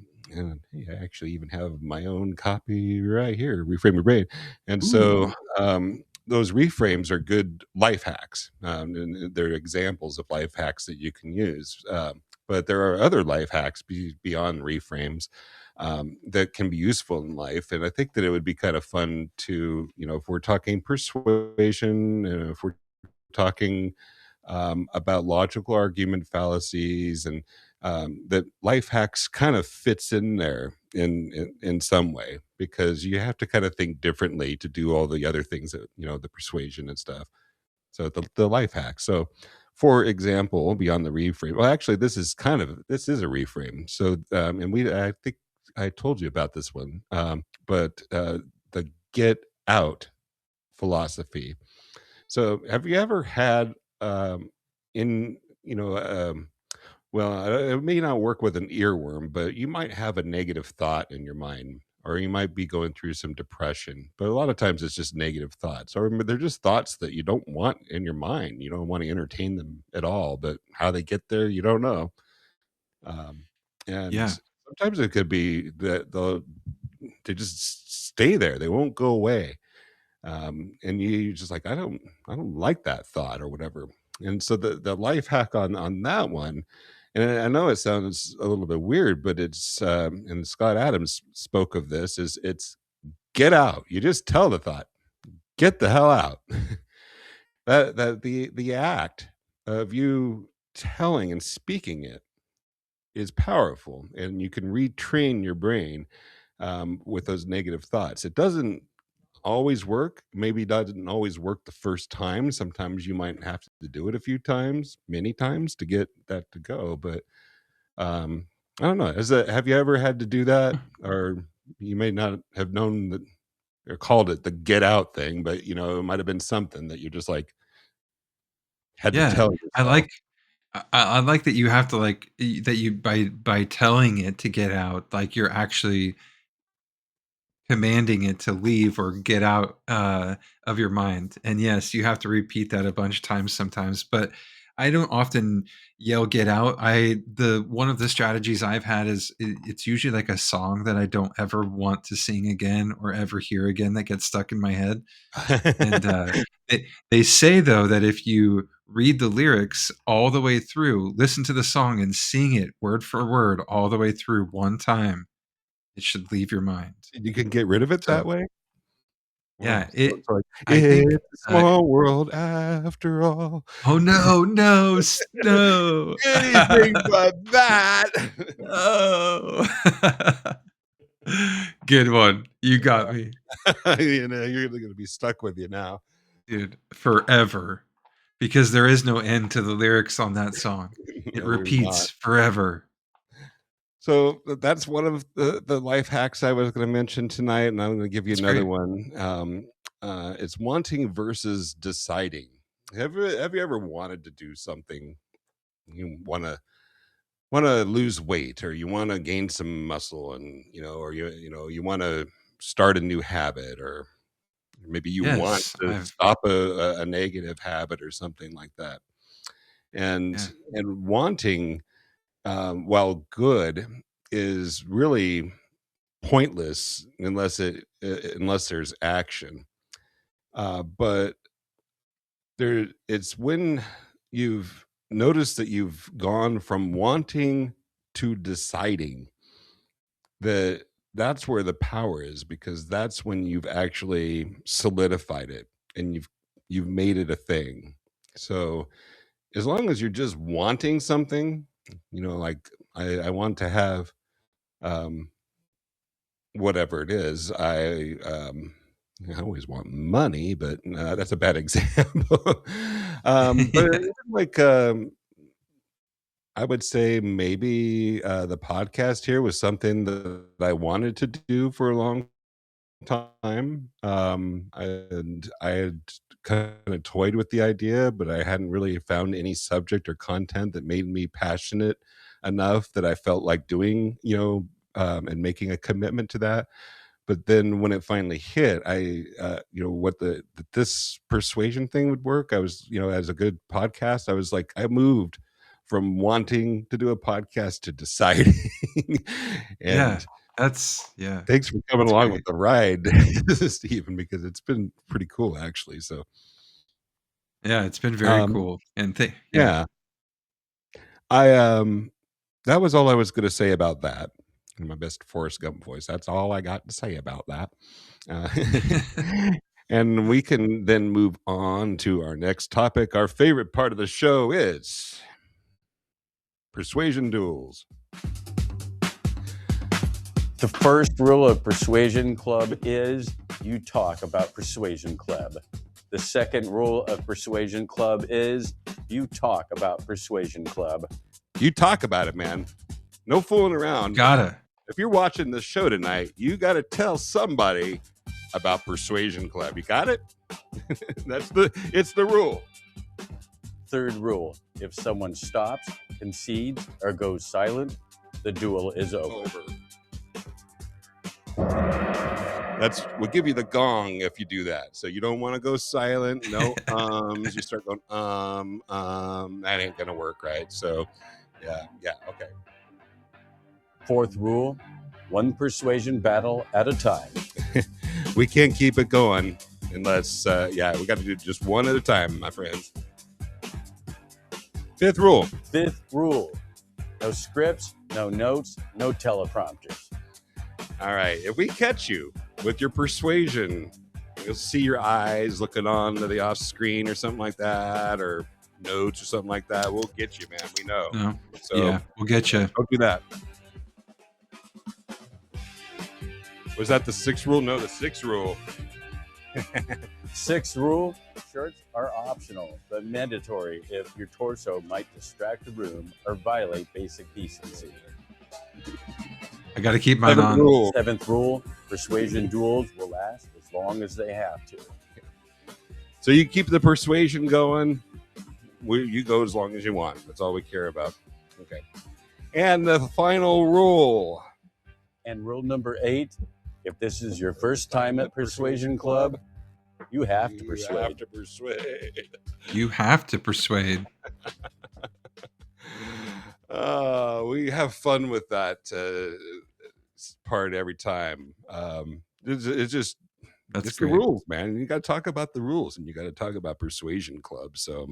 hey, I actually even have my own copy right here, Reframe Your Brain. And so Ooh. those reframes are good life hacks, and they're examples of life hacks that you can use. But there are other life hacks beyond reframes that can be useful in life. And I think that it would be kind of fun to, if we're talking persuasion, and if we're talking about logical argument fallacies, and that life hacks kind of fits in there in some way, because you have to kind of think differently to do all the other things that, the persuasion and stuff. So the life hack. So for example, beyond the reframe, well, actually, this is a reframe. So and I think I told you about this one, but the get out philosophy. So have you ever had in well, it may not work with an earworm, but you might have a negative thought in your mind, or you might be going through some depression. But a lot of times it's just negative thoughts, or they're just thoughts that you don't want in your mind. You don't want to entertain them at all, but how they get there, you don't know. Um, and Yeah. sometimes it could be that they just stay there; they won't go away. And you just like, I don't like that thought or whatever. And so the life hack on that one, and I know it sounds a little bit weird, but it's and Scott Adams spoke of this, is it's get out. You just tell the thought, get the hell out. That the act of you telling and speaking it is powerful, and you can retrain your brain with those negative thoughts. It doesn't always work. Maybe doesn't always work the first time. Sometimes you might have to do it a few times, many times, to get that to go. But I don't know. Have you ever had to do that? Or you may not have known that or called it the get out thing, but it might have been something that you just like had to Yeah. tell I yourself. like I like that you have to that you by telling it to get out, like you're actually commanding it to leave or get out of your mind. And yes, you have to repeat that a bunch of times sometimes. But I don't often yell "get out." The one of the strategies I've had is it's usually like a song that I don't ever want to sing again or ever hear again that gets stuck in my head. And they say though that if you read the lyrics all the way through, listen to the song and sing it word for word all the way through one time, it should leave your mind. You can get rid of it So that way. Wow. yeah, So it's like I think, it's a small world after all. oh, no, no, no. Anything but that. No. Good one. You got me, You're going to be stuck with you now. dude, forever, because there is no end to the lyrics on that song. It No, there's not. repeats forever. So that's one of the life hacks I was going to mention tonight, and I'm going to give you It's another great. one. It's wanting versus deciding. Have you ever wanted to do something? You want to lose weight, or you want to gain some muscle, and or you want to start a new habit, or maybe you want Yes, to I've stop a negative habit or something like that. yeah. And wanting, while good, is really pointless unless there's action. But it's when you've noticed that you've gone from wanting to deciding, that that's where the power is, because that's when you've actually solidified it, and you've made it a thing. So as long as you're just wanting something, like I want to have um whatever it is. I always want money, but that's a bad example. But even like I would say maybe the podcast here was something that I wanted to do for a long time. And I had kind of toyed with the idea, but I hadn't really found any subject or content that made me passionate enough that I felt like doing, and making a commitment to that. But then when it finally hit, that this persuasion thing would work. I was, as a good podcast, I was like, I moved from wanting to do a podcast to deciding. Yeah, And yeah, thanks for coming that's along with great. the ride, Stephen, because it's been pretty cool actually. So, Yeah, it's been very um, cool. And yeah. yeah, I that was all I was going to say about that. In my best Forrest Gump voice, that's all I got to say about that. Uh, and we can then move on to our next topic. Our favorite part of the show is persuasion duels. The first rule of Persuasion Club is you talk about Persuasion Club. The second rule of Persuasion Club is you talk about Persuasion Club. You talk about it, man. No fooling around. Gotta. If you're watching this show tonight, you got to tell somebody about Persuasion Club. You got it? It's the rule. Third rule, if someone stops, concedes, or goes silent, the duel is over. We'll give you the gong if you do that. So you don't want to go silent. No you start going that ain't gonna work, right? So yeah, okay. Fourth rule, one persuasion battle at a time. We can't keep it going unless we got to do just one at a time, my friends. Fifth rule, no scripts, no notes, no teleprompters. all right, if we catch you with your persuasion, you'll see your eyes looking on to the off screen or something like that, or notes or something like that. We'll get you, man. We know. No. So Yeah, we'll get you. don't do that. Was that the sixth rule? No, the sixth rule. Sixth rule, shirts are optional, but mandatory if your torso might distract the room or violate basic decency. I got to keep mine on. Rule. Seventh rule, persuasion duels will last as long as they have to. So you keep the persuasion going. You go as long as you want. That's all we care about. Okay. And the final rule. And rule number 8, if this is your first time at Persuasion Club, you have to persuade. You have to persuade. We have fun with that part every time. It's just That's it's great. the rules, man. You got to talk about the rules, and you got to talk about Persuasion Club. So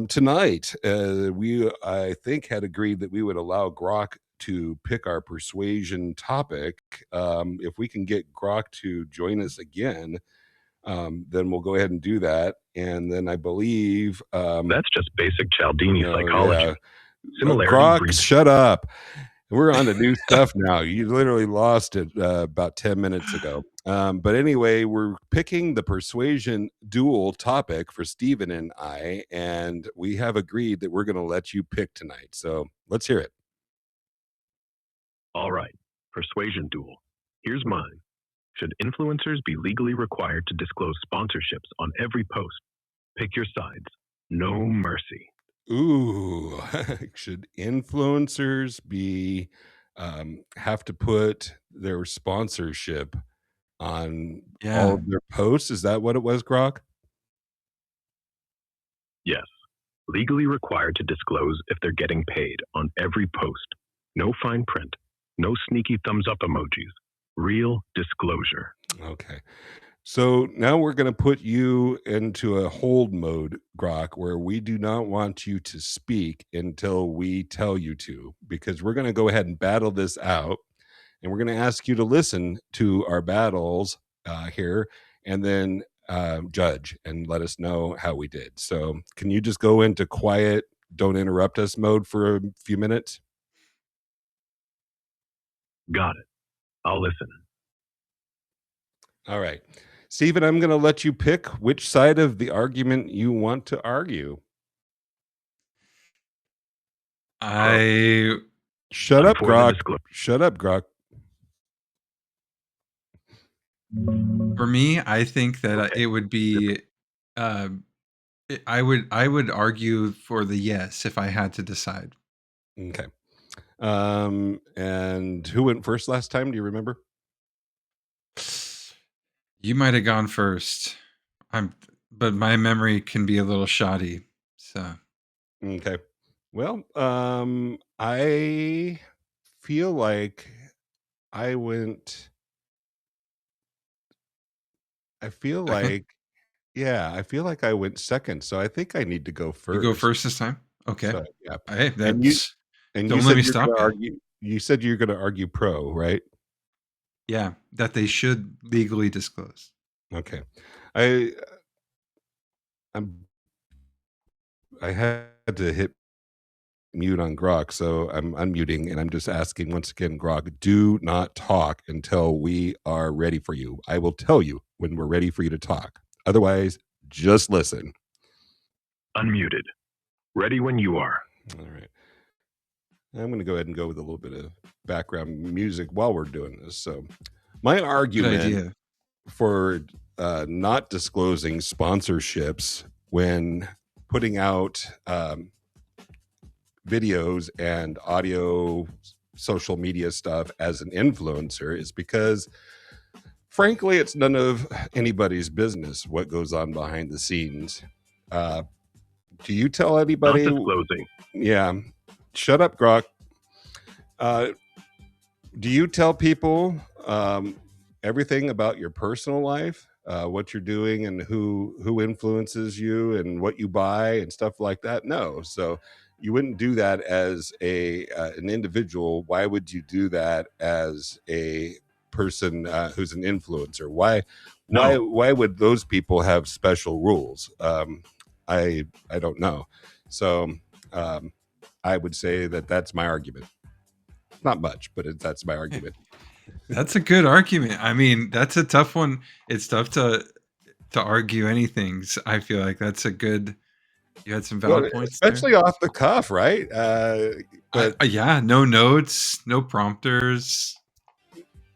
tonight, I think had agreed that we would allow Grok to pick our persuasion topic. If we can get Grok to join us again, then we'll go ahead and do that. And then I believe that's just basic Cialdini psychology. Yeah. Similarity Grok, breeds- shut up. We're on to new stuff now. You literally lost it about 10 minutes ago. But anyway, we're picking the persuasion duel topic for Stephen and I, and we have agreed that we're going to let you pick tonight. So let's hear it. All right, persuasion duel. Here's mine. Should influencers be legally required to disclose sponsorships on every post? Pick your sides. No mercy. Ooh, should influencers be have to put their sponsorship on all of their posts? Is that what it was, Grok? Yes, legally required to disclose if they're getting paid on every post. No fine print, no sneaky thumbs up emojis. Real disclosure. Okay. So now we're going to put you into a hold mode, Grok, where we do not want you to speak until we tell you to, because we're going to go ahead and battle this out. And we're going to ask you to listen to our battles here and then judge and let us know how we did. So can you just go into quiet, don't interrupt us mode for a few minutes? Got it. I'll listen. All right. Stephen, I'm going to let you pick which side of the argument you want to argue. I Shut up, For the Grok. disclosure. Shut up, Grok. For me, I think that Okay. it would be. Um, I would argue for the yes if I had to decide. Okay. And who went first last time? Do you remember? You might have gone first. But my memory can be a little shoddy. So Okay. Well, I feel like I went. I feel second, like, yeah, I feel like I went second. So I think I need to go you go first. first this time. Okay. So yeah. Hey, And you that's and you don't let said me you're stop going to you. argue. You said you're going to argue pro, right? Yeah, that they should legally disclose. Okay. I I'm I had to hit mute on Grok, so I'm unmuting and I'm just asking once again, Grok, do not talk until we are ready for you. I will tell you when we're ready for you to talk. Otherwise, just listen. Unmuted. Ready when you are. All right. I'm going to go ahead and go with a little bit of background music while we're doing this. So, my Good argument idea. for not disclosing sponsorships when putting out videos and audio social media stuff as an influencer is because frankly it's none of anybody's business what goes on behind the scenes. Do you tell Not anybody? disclosing. Yeah, shut up, Grok. Do you tell people everything about your personal life, what you're doing and who influences you and what you buy and stuff like that? No. So you wouldn't do that as an individual. Why would you do that as a person who's an influencer? Why would those people have special rules? I don't know. So I would say that that's my argument. Not much, but that's my argument. That's a good argument. I mean, that's a tough one. It's tough to argue anything. So I feel like that's a good. You had some valid points there. Especially off the cuff, right? But Yeah, no notes, no prompters.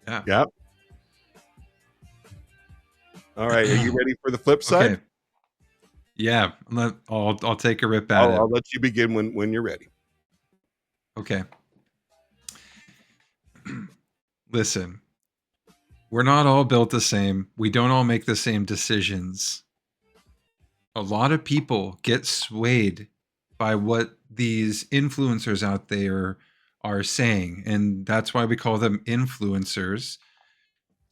Yeah. Yep. All right, are you ready for the flip side? Okay. Yeah, I'll take a rip at it. I'll let you begin when you're ready. Okay. Listen, we're not all built the same. We don't all make the same decisions. A lot of people get swayed by what these influencers out there are saying. And that's why we call them influencers,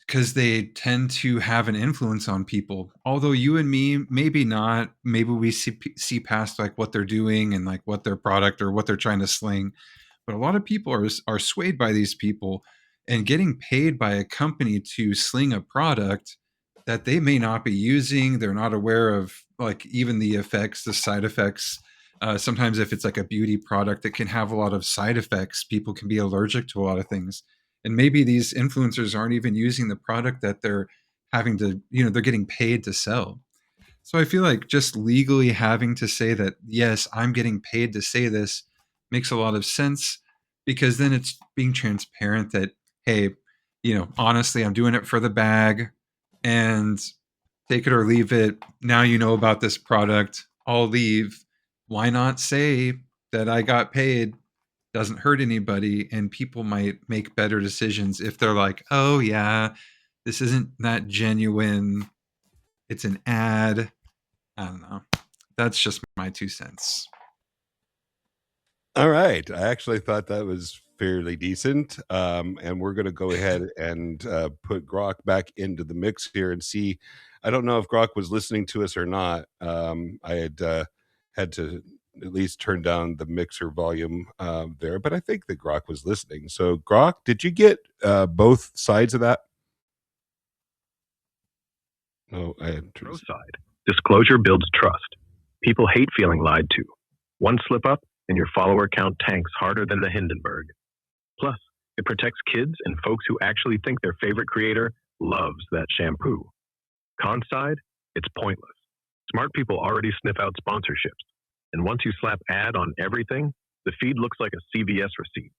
because they tend to have an influence on people. Although you and me, maybe not. Maybe we see past like what they're doing and like what their product or what they're trying to sling. But a lot of people are swayed by these people and getting paid by a company to sling a product that they may not be using. They're not aware of like even the effects, the side effects. Sometimes if it's like a beauty product, it can have a lot of side effects. People can be allergic to a lot of things. And maybe these influencers aren't even using the product that they're having to, they're getting paid to sell. So I feel like just legally having to say that, yes, I'm getting paid to say this makes a lot of sense, because then it's being transparent that, hey, honestly, I'm doing it for the bag and take it or leave it. Now you know about this product. I'll leave. Why not say that I got paid? Doesn't hurt anybody, and people might make better decisions if they're like, oh yeah, this isn't that genuine. It's an ad. I don't know. That's just my 2 cents. All right. I actually thought that was fairly decent. And we're going to go ahead and put Grok back into the mix here and see. I don't know if Grok was listening to us or not. I had to at least turn down the mixer volume there, but I think that Grok was listening. So, Grok, did you get both sides of that? No, I had Pro side. Disclosure builds trust. People hate feeling lied to. One slip up and your follower count tanks harder than the Hindenburg. Plus, it protects kids and folks who actually think their favorite creator loves that shampoo. Con side, it's pointless. Smart people already sniff out sponsorships. And once you slap ad on everything, The feed looks like a CVS receipt.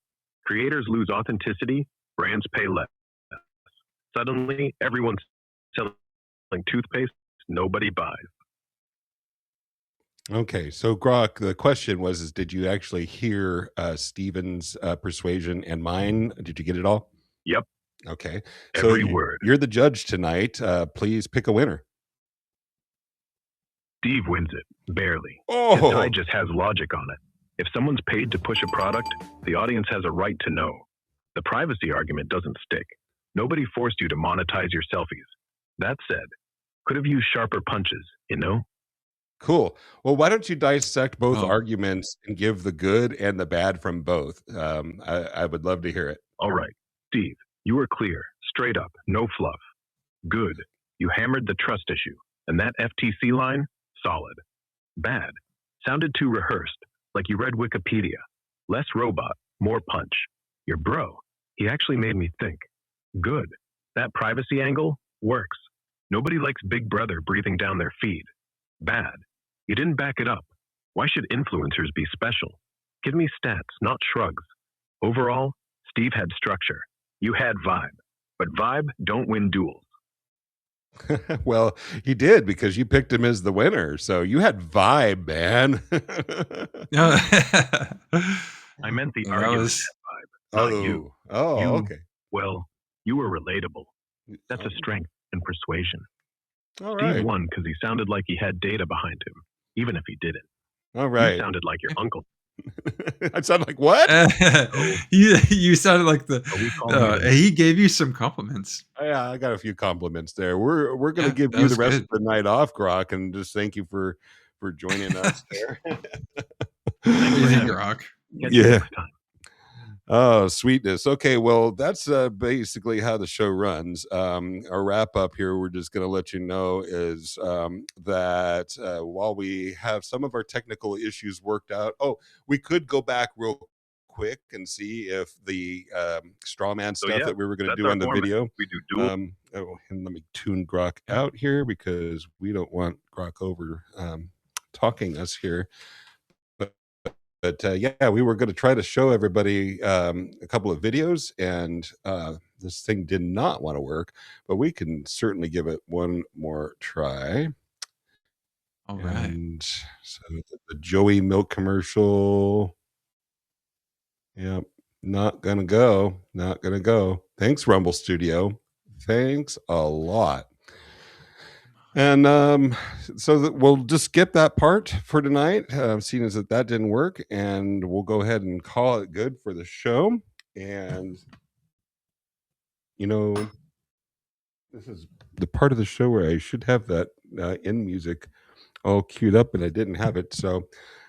Creators lose authenticity, brands pay less. Suddenly, everyone's selling toothpaste, nobody buys. Okay, so Grok, the question was, did you actually hear Steven's persuasion and mine? Did you get it all? Yep. Okay. Every So word. you're the judge tonight. Please pick a winner. Steve wins it, barely. His Oh, die just has logic on it. If someone's paid to push a product, the audience has a right to know. The privacy argument doesn't stick. Nobody forced you to monetize your selfies. That said, could have used sharper punches, you know? cool. Well, why don't you dissect both Oh. arguments and give the good and the bad from both? I would love to hear it. All right, Steve, you were clear, straight up, no fluff. Good, you hammered the trust issue. And that FTC line, solid. Bad, sounded too rehearsed, like you read Wikipedia. Less robot, more punch. Your bro, he actually made me think. Good, that privacy angle works. Nobody likes Big Brother breathing down their feed. Bad, you didn't back it up. Why should influencers be special? Give me stats, not shrugs. Overall, Steve had structure. You had vibe. But vibe don't win duels. Well, he did because you picked him as the winner. So you had vibe, man. I meant the That argument was- had vibe, not you. Oh, You- okay. Well, you were relatable. That's a strength in persuasion. All Steve right. won because he sounded like he had data behind him, even if he didn't. All You right. sounded like your uncle. I sound like what? you sounded like Are we calling it he gave you some compliments. Yeah, I got a few compliments there. We're going Yeah, to give that you the was rest good. of the night off, Grok, and just thank you for joining us there. Thanks for Amazing, having me. Grok. Catch you Yeah. next time. Oh, sweetness. Okay, well, that's basically how the show runs. Our wrap up here, we're just going to let you know is that while we have some of our technical issues worked out, we could go back real quick and see if the straw man stuff yeah, that we were going to that's do our on the format. video. We do duel. And let me tune Grok out here because we don't want Grok over talking us here. But yeah, we were going to try to show everybody a couple of videos, and this thing did not want to work, but we can certainly give it one more try. All right. And so the Joey milk commercial. Yep. Not going to go. Not going to go. Thanks, Rumble Studio. Thanks a lot. And so we'll just skip that part for tonight, seeing as that didn't work, and we'll go ahead and call it good for the show. And this is the part of the show where I should have that end music all queued up, and I didn't have it. So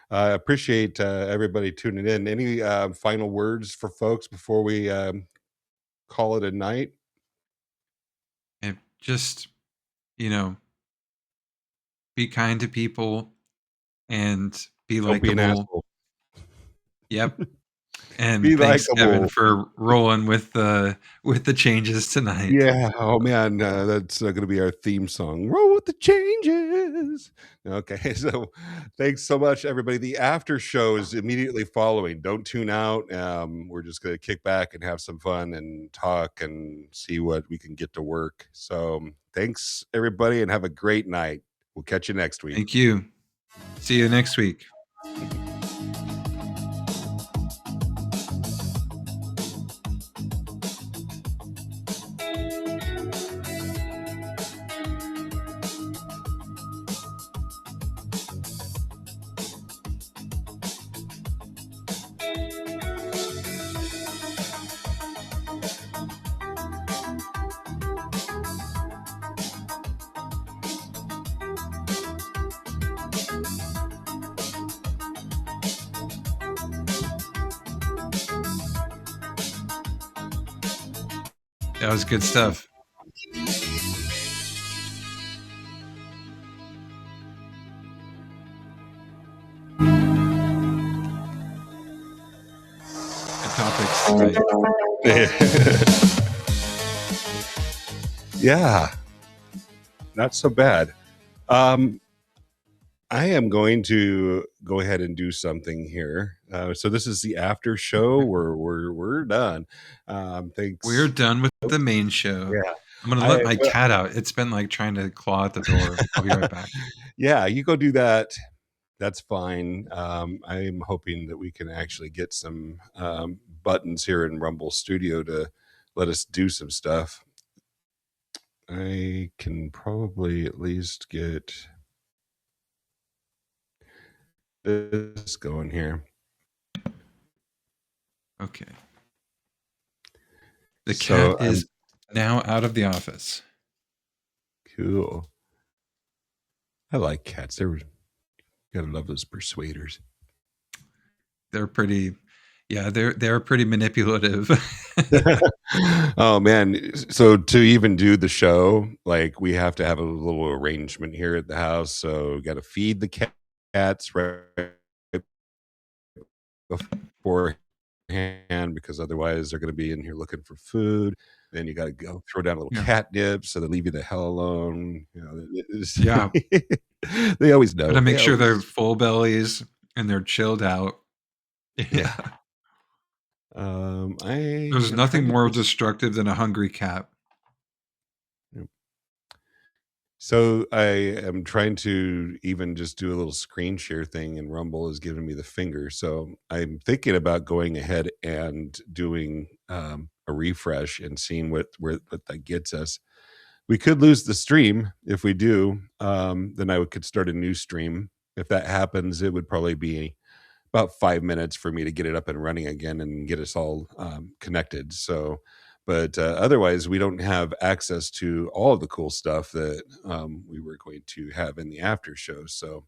I appreciate everybody tuning in. Any final words for folks before we call it a night? And just, be kind to people and be Don't be an likable. asshole. Yep. And Be thanks, likable. Kevin, for rolling with the changes tonight. Yeah. Oh man, that's going to be our theme song. Roll with the changes. Okay. So thanks so much, everybody. The after show is immediately following. Don't tune out. We're just going to kick back and have some fun and talk and see what we can get to work. So thanks, everybody, and have a great night. We'll catch you next week. Thank you. See you next week. That was good stuff. Good topics tonight. Yeah, not so bad. I am going to go ahead and do something here. So this is the after show. We're done. Thanks. We're done with the main show. Yeah. I'm gonna let my cat out. It's been like trying to claw at the door. I'll be right back. Yeah, you go do that. That's fine. I'm hoping that we can actually get some buttons here in Rumble Studio to let us do some stuff. I can probably at least get this going here. Okay. The cat So, is now out of the office. Cool. I like cats. They're gotta love those persuaders. They're pretty, yeah, they're pretty manipulative. Oh man. So to even do the show, like we have to have a little arrangement here at the house. So we gotta feed the cats right beforehand because otherwise they're gonna be in here looking for food. Then you gotta go throw down a little catnip so they leave you the hell alone. You know, Yeah. They always know. Gotta make sure they're full bellies and they're chilled out. Yeah. There's nothing more destructive than a hungry cat. So I am trying to even just do a little screen share thing, and Rumble is giving me the finger. So I'm thinking about going ahead and doing a refresh and seeing what that gets us. We could lose the stream. If we do, then I could start a new stream. If that happens, it would probably be about 5 minutes for me to get it up and running again and get us all connected. So, but otherwise, we don't have access to all of the cool stuff that we were going to have in the after show. So,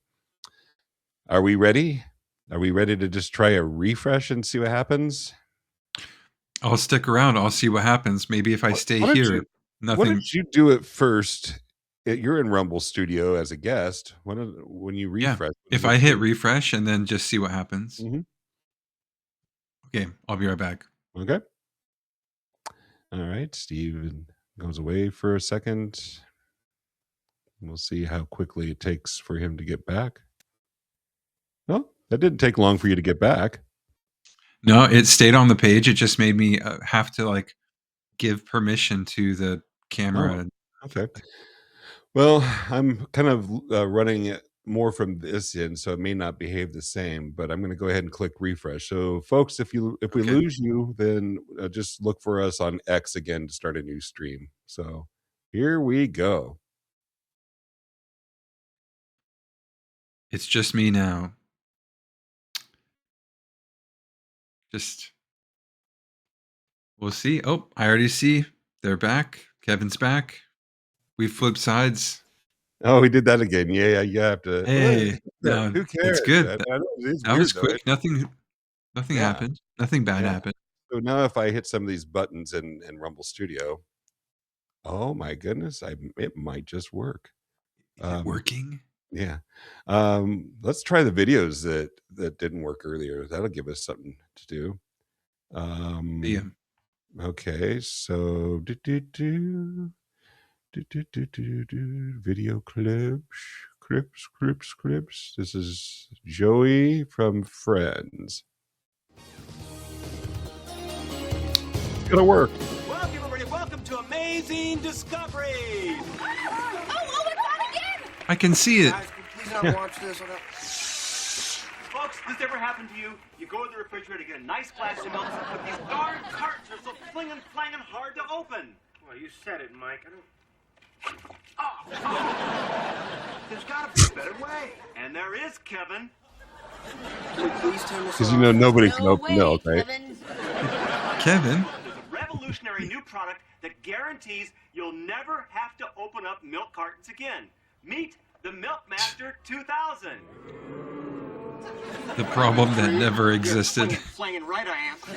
are we ready? Are we ready to just try a refresh and see what happens? I'll stick around. I'll see what happens. Maybe if I stay here, nothing. Why don't you do it first? You're in Rumble Studio as a guest. When you refresh, if I hit refresh and then just see what happens. Mm-hmm. Okay, I'll be right back. Okay. All right, Steve goes away for a second. We'll see how quickly it takes for him to get back. Well, that didn't take long for you to get back. No, it stayed on the page. It just made me have to like give permission to the camera. Oh, okay. Well, I'm kind of running it more from this end, so it may not behave the same, but I'm going to go ahead and click refresh. So folks, if we lose you, then just look for us on X again to start a new stream. So here we go. It's just me now. We'll see. Oh, I already see. They're back. Kevin's back. We flipped sides. Oh, we did that again. Yeah, you have to. Hey, no, who cares? It's good. That was quick. Nothing happened. Nothing bad happened. So now if I hit some of these buttons in Rumble Studio, oh my goodness, it might just work. Is it working? Yeah. Let's try the videos that didn't work earlier. That'll give us something to do. Yeah. Okay, so video clips. This is Joey from Friends. It's gonna work. Welcome, everybody. Welcome to Amazing Discovery. Oh, it's on again. I can see it. Guys, please not watch this. Folks, this ever happened to you? You go to the refrigerator, get a nice glass of milk, but these darn cartons are so flinging hard to open. Well, you said it, Mike. There's got to be a better way. And there is, Kevin. Can you please turn this Because off? nobody can open milk, right? Kevin? There's a revolutionary new product that guarantees you'll never have to open up milk cartons again. Meet the Milkmaster 2000. The problem that never existed. Flinging right, I am. This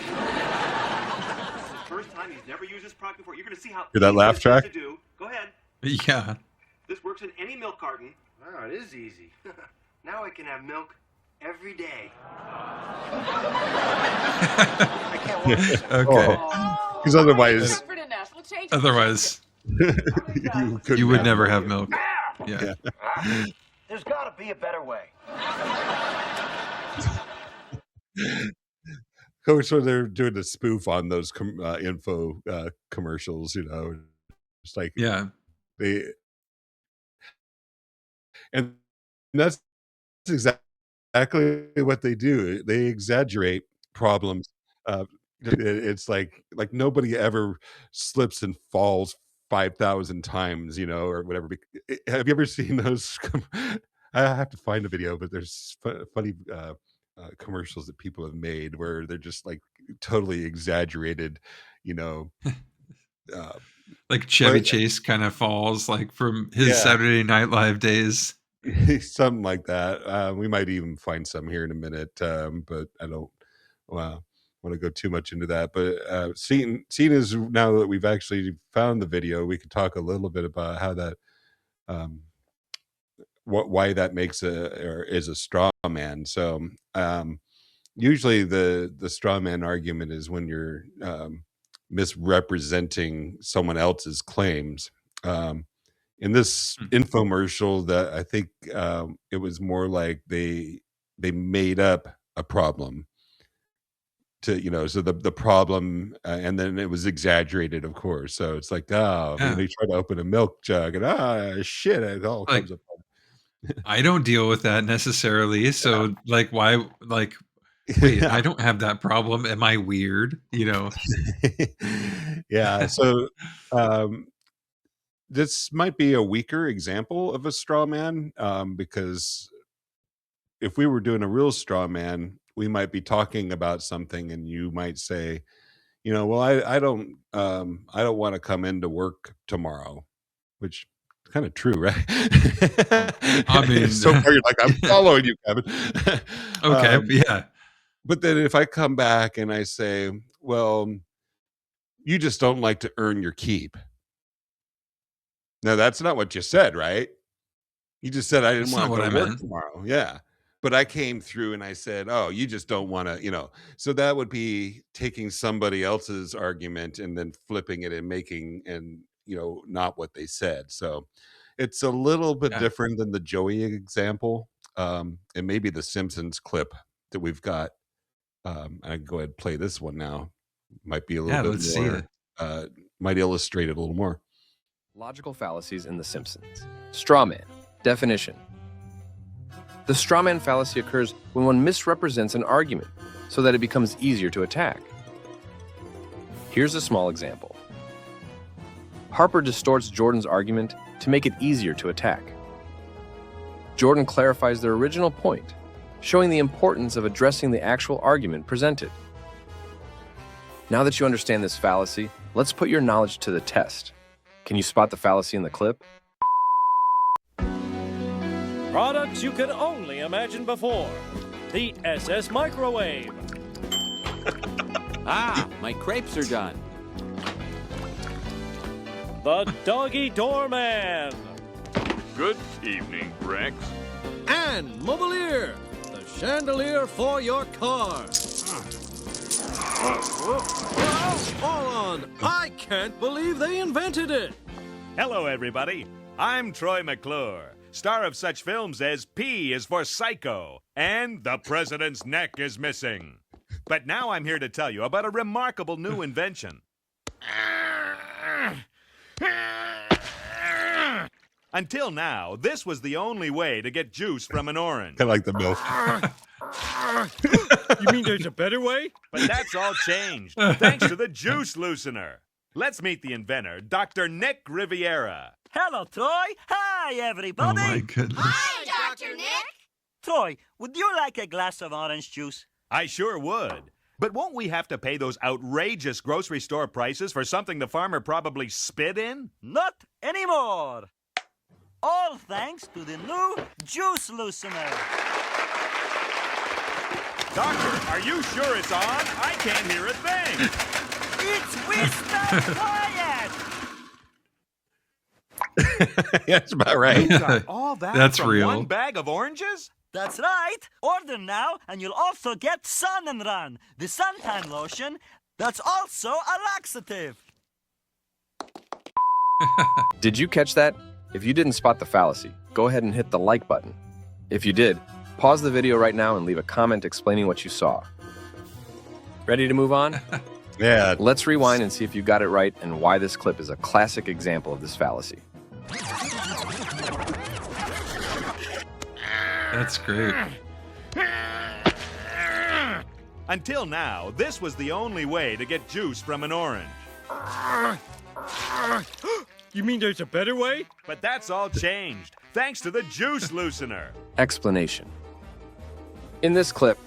is the first time he's never used this product before. You're going to see how Hear that easy laugh this is track? to do. Go ahead. Yeah. This works in any milk carton. Wow, it is easy. Now I can have milk every day. I can't watch this. Okay. Because otherwise, Different enough. We'll change it. Otherwise, you you would never have milk. Ah! Yeah. There's got to be a better way. Coach, when they're doing the spoof on those info commercials, it's like Yeah. they, and that's exactly what they do. They exaggerate problems. It's like nobody ever slips and falls 5,000 times, or whatever. Have you ever seen those? I have to find a video, but there's funny commercials that people have made where they're just like totally exaggerated, Like Chevy Chase kind of falls like from his Saturday Night Live days. Something like that. We might even find some here in a minute, but I don't want to go too much into that. But seeing as now that we've actually found the video, we could talk a little bit about how that, why that makes is a straw man. So usually the straw man argument is when you're misrepresenting someone else's claims. In this infomercial, that I think it was more like they made up a problem to, so the problem, and then it was exaggerated, of course. So it's like, they try to open a milk jug and shit, it all comes up. I don't deal with that necessarily. So like, why, like, wait, I don't have that problem. Am I weird? Yeah. So, this might be a weaker example of a straw man, because if we were doing a real straw man, we might be talking about something and you might say, well, I don't want to come into work tomorrow, which is kind of true, right? I mean, so far you're like, I'm following you, Kevin. Okay. Yeah. But then if I come back and I say, well, you just don't like to earn your keep. No, that's not what you said, right? You just said I didn't want to go to work tomorrow. Yeah. But I came through and I said, oh, you just don't want to, So that would be taking somebody else's argument and then flipping it and making, not what they said. So it's a little bit different than the Joey example. And maybe the Simpsons clip that we've got. I can go ahead and play this one now. Might be a little bit more, might illustrate it a little more. Logical fallacies in The Simpsons. Strawman. Definition. The strawman fallacy occurs when one misrepresents an argument so that it becomes easier to attack. Here's a small example. Harper distorts Jordan's argument to make it easier to attack. Jordan clarifies their original point, showing the importance of addressing the actual argument presented. Now that you understand this fallacy, let's put your knowledge to the test. Can you spot the fallacy in the clip? Products you could only imagine before. The SS Microwave. My crepes are done. The Doggy Doorman. Good evening, Rex. And Mobilier, the chandelier for your car. Hold on, I can't believe they invented it. Hello, everybody. I'm Troy McClure, star of such films as P is for Psycho and The President's Neck is Missing. But now I'm here to tell you about a remarkable new invention. Until now, this was the only way to get juice from an orange. Kind of like the milk. You mean there's a better way? But that's all changed, thanks to the juice loosener. Let's meet the inventor, Dr. Nick Riviera. Hello, Troy. Hi, everybody. Oh, my goodness. Hi, Dr. Nick. Troy, would you like a glass of orange juice? I sure would. But won't we have to pay those outrageous grocery store prices for something the farmer probably spit in? Not anymore. All thanks to the new juice loosener. Doctor, are you sure it's on? I can't hear a thing. It's whisper quiet. That's about right. You got all that That's from real. one bag of oranges? That's right. Order now, and you'll also get Sun and Run, the suntan lotion that's also a laxative. Did you catch that? If you didn't spot the fallacy, go ahead and hit the like button. If you did, pause the video right now and leave a comment explaining what you saw. Ready to move on? Yeah. Let's rewind and see if you got it right and why this clip is a classic example of this fallacy. That's great. Until now, this was the only way to get juice from an orange. You mean there's a better way? But that's all changed, thanks to the juice loosener. Explanation. In this clip,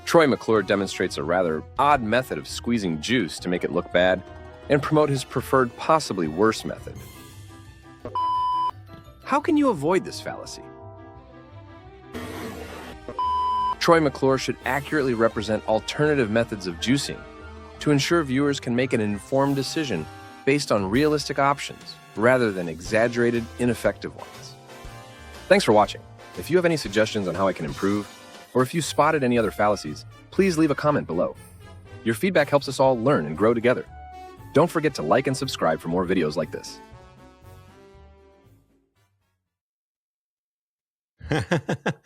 Troy McClure demonstrates a rather odd method of squeezing juice to make it look bad and promote his preferred, possibly worse method. How can you avoid this fallacy? Troy McClure should accurately represent alternative methods of juicing to ensure viewers can make an informed decision based on realistic options rather than exaggerated, ineffective ones. Thanks for watching. If you have any suggestions on how I can improve, or if you spotted any other fallacies, please leave a comment below. Your feedback helps us all learn and grow together. Don't forget to like and subscribe for more videos like this.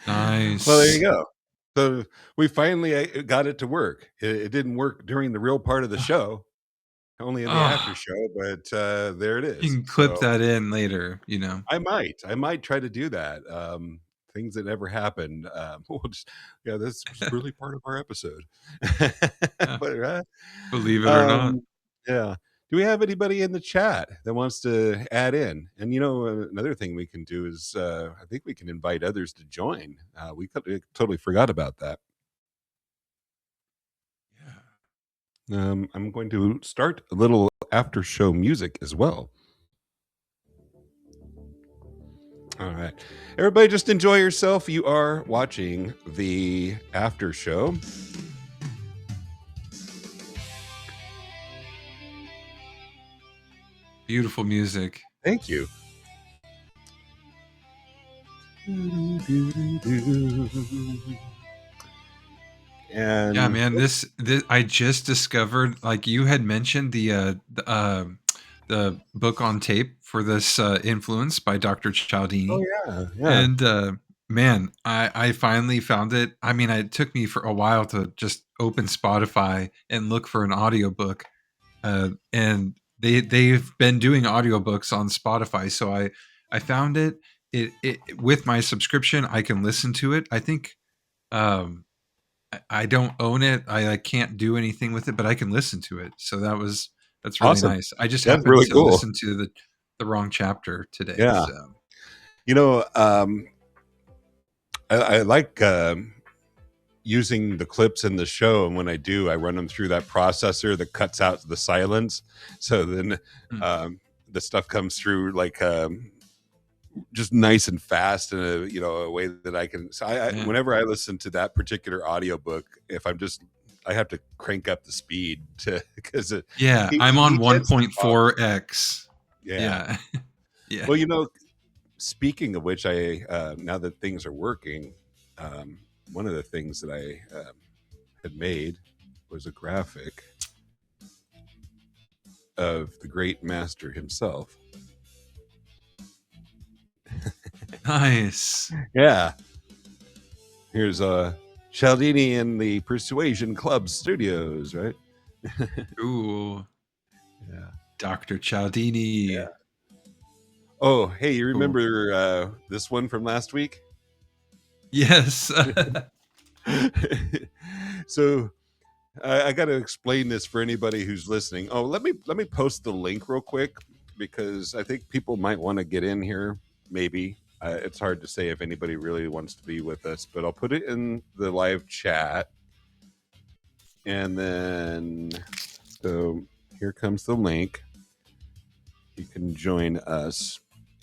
Nice. Well, there you go. So we finally got it to work. It didn't work during the real part of the show, only in the after show, but there it is. You can clip that in later, you know. I might try to do that. Things that never happened. We'll just, this is really part of our episode. But, believe it or not. Yeah. Do we have anybody in the chat that wants to add in? And another thing we can do is I think we can invite others to join. We totally forgot about that. Yeah. I'm going to start a little after show music as well. All right. Everybody just enjoy yourself. You are watching the after show. Beautiful music. Thank you. And yeah, man, this I just discovered, like you had mentioned, the book on tape for this Influence by Dr. Cialdini. Oh yeah. And man, I finally found it. I mean, it took me for a while to just open Spotify and look for an audiobook. And they've been doing audiobooks on Spotify, so I found it with my subscription. I can listen to it. I think I don't own it. I can't do anything with it, but I can listen to it. So that's really awesome. nice. I just That's happened really to cool. listen to the wrong chapter today. Yeah. So. I like using the clips in the show, and when I do, I run them through that processor that cuts out the silence, so then the stuff comes through like just nice and fast in a way that I can. So whenever I listen to that particular audiobook, if I have to crank up the speed because I'm on 1.4x. Yeah. Yeah. Well, speaking of which, I now that things are working, one of the things that I had made was a graphic of the great master himself. Nice. Yeah. Here's Cialdini in the Persuasion Club studios, right? Ooh. Yeah. Dr. Cialdini. Yeah. Oh, hey, you remember this one from last week? Yes. So I got to explain this for anybody who's listening. Oh, let me post the link real quick, because I think people might want to get in here. Maybe it's hard to say if anybody really wants to be with us, but I'll put it in the live chat. And then, so here comes the link. You can join us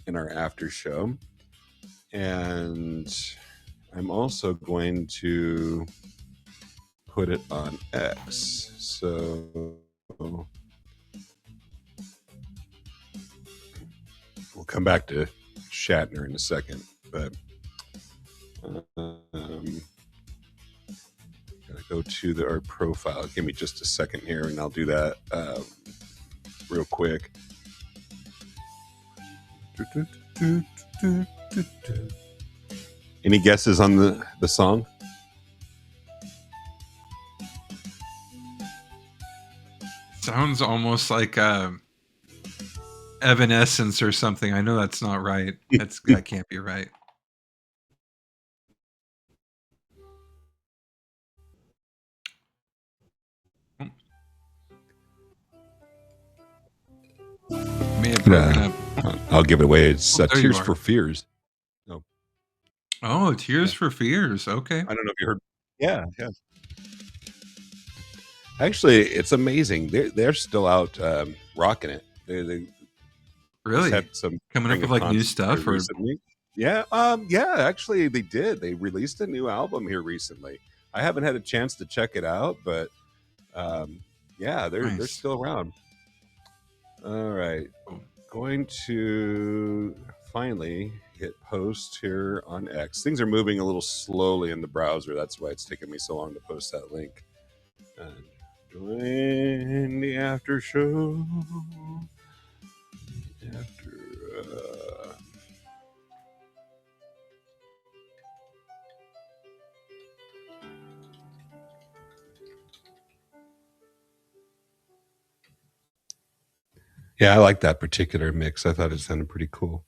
in our after show. And I'm also going to put it on X. So we'll come back to Shatner in a second, but gotta go to our profile. Give me just a second here, and I'll do that real quick. Any guesses on the song? Sounds almost like Evanescence or something. I know that's not right. That can't be right. May have broken up. I'll give it away. It's there you Tears are. for Fears. No. Oh, Tears for Fears. Okay. I don't know if you heard. Yeah. Actually, it's amazing. They're still out rocking it. They Really? had some Coming up string with of like new concerts stuff or recently. Yeah. Actually, they did. They released a new album here recently. I haven't had a chance to check it out, but they're Nice. still around. All right, going to finally hit post here on X. Things are moving a little slowly in the browser. That's why it's taking me so long to post that link. Join the after show. Yeah, I like that particular mix. I thought it sounded pretty cool.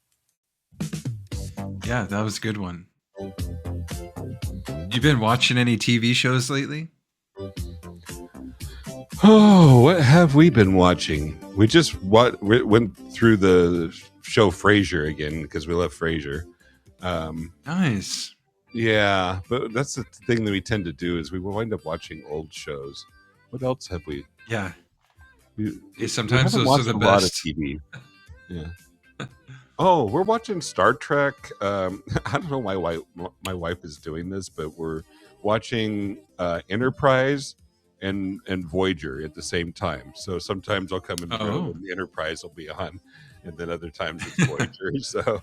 Yeah, that was a good one. You been watching any TV shows lately? Oh, what have we been watching? We just went through the show Frasier again because we love Frasier. Nice. Yeah, but that's the thing that we tend to do is we wind up watching old shows. What else have we? Yeah. we Sometimes haven't those are watched the a lot of best. TV. Yeah. Oh, we're watching Star Trek. I don't know why my wife is doing this, but we're watching Enterprise and Voyager at the same time. So sometimes I'll come in the room and the Enterprise will be on, and then other times it's Voyager. So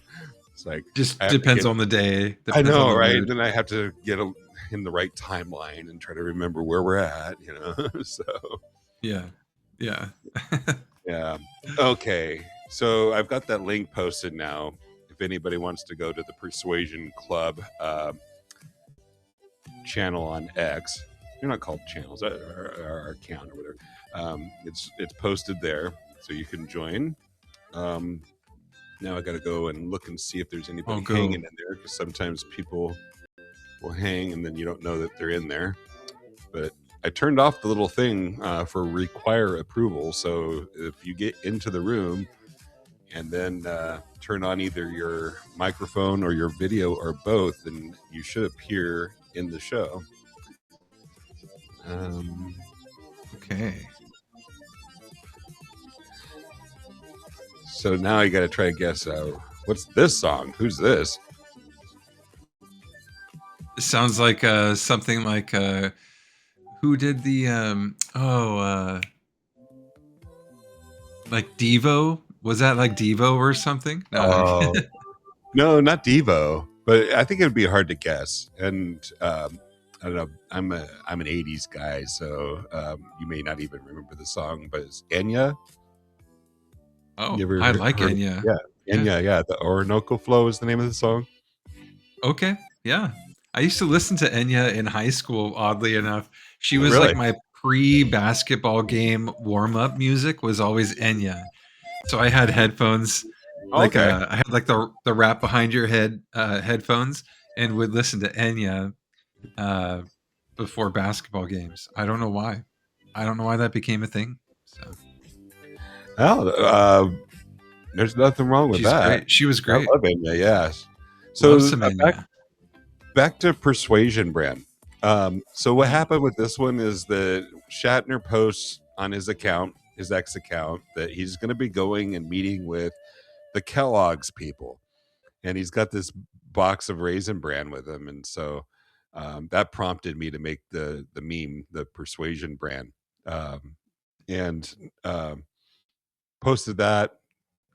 it's like Just depends on the day. I Depends on know, the right? mood. Then I have to get in the right timeline and try to remember where we're at. So Yeah. yeah. Okay. So I've got that link posted now. If anybody wants to go to the Persuasion Club channel on X, they're not called channels, our account or whatever. It's posted there, so you can join. Now I got to go and look and see if there's anybody hanging in there, because sometimes people will hang and then you don't know that they're in there. But I turned off the little thing for require approval. So if you get into the room and then turn on either your microphone or your video or both, then you should appear in the show. Okay. So now you got to try to guess what's this song? Who's this? It sounds like something like who did the like Devo? Was that like Devo or something? No. No, not Devo. But I think it would be hard to guess. And I don't know. I'm an '80s guy, so you may not even remember the song. But it's Enya. Oh, I like Enya. Yeah, Enya. Yeah, the Orinoco Flow is the name of the song. Okay. Yeah. I used to listen to Enya in high school, oddly enough. She was Really? like my pre-basketball game warm-up music was always Enya. So I had headphones. Like Okay. I had like the wrap behind your head headphones and would listen to Enya before basketball games. I don't know why. I don't know why that became a thing. So Oh, there's nothing wrong with she's that. great. She was great. I love Enya, yes. So Love some Enya. back to Persuasion Brand. So what happened with this one is that Shatner posts on his account, his ex account, that he's going to be going and meeting with the Kellogg's people, and he's got this box of Raisin Bran with him, and so that prompted me to make the meme, the Persuasion Brand, and posted that.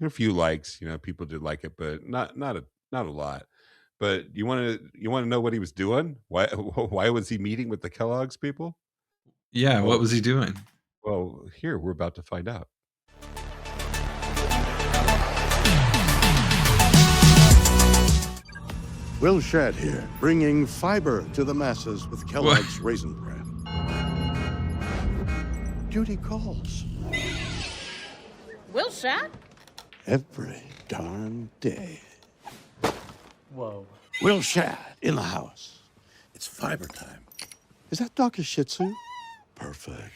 A few likes, people did like it, but not a lot. But you want to know what he was doing? Why was he meeting with the Kellogg's people? Yeah, Well, what was he doing? Well, here we're about to find out. Will Shadd here, bringing fiber to the masses with Kellogg's Raisin Bran. Duty calls. Will Shadd? Every darn day. Whoa. Will Shadd in the house. It's fiber time. Is that dog a Shih Tzu? Perfect.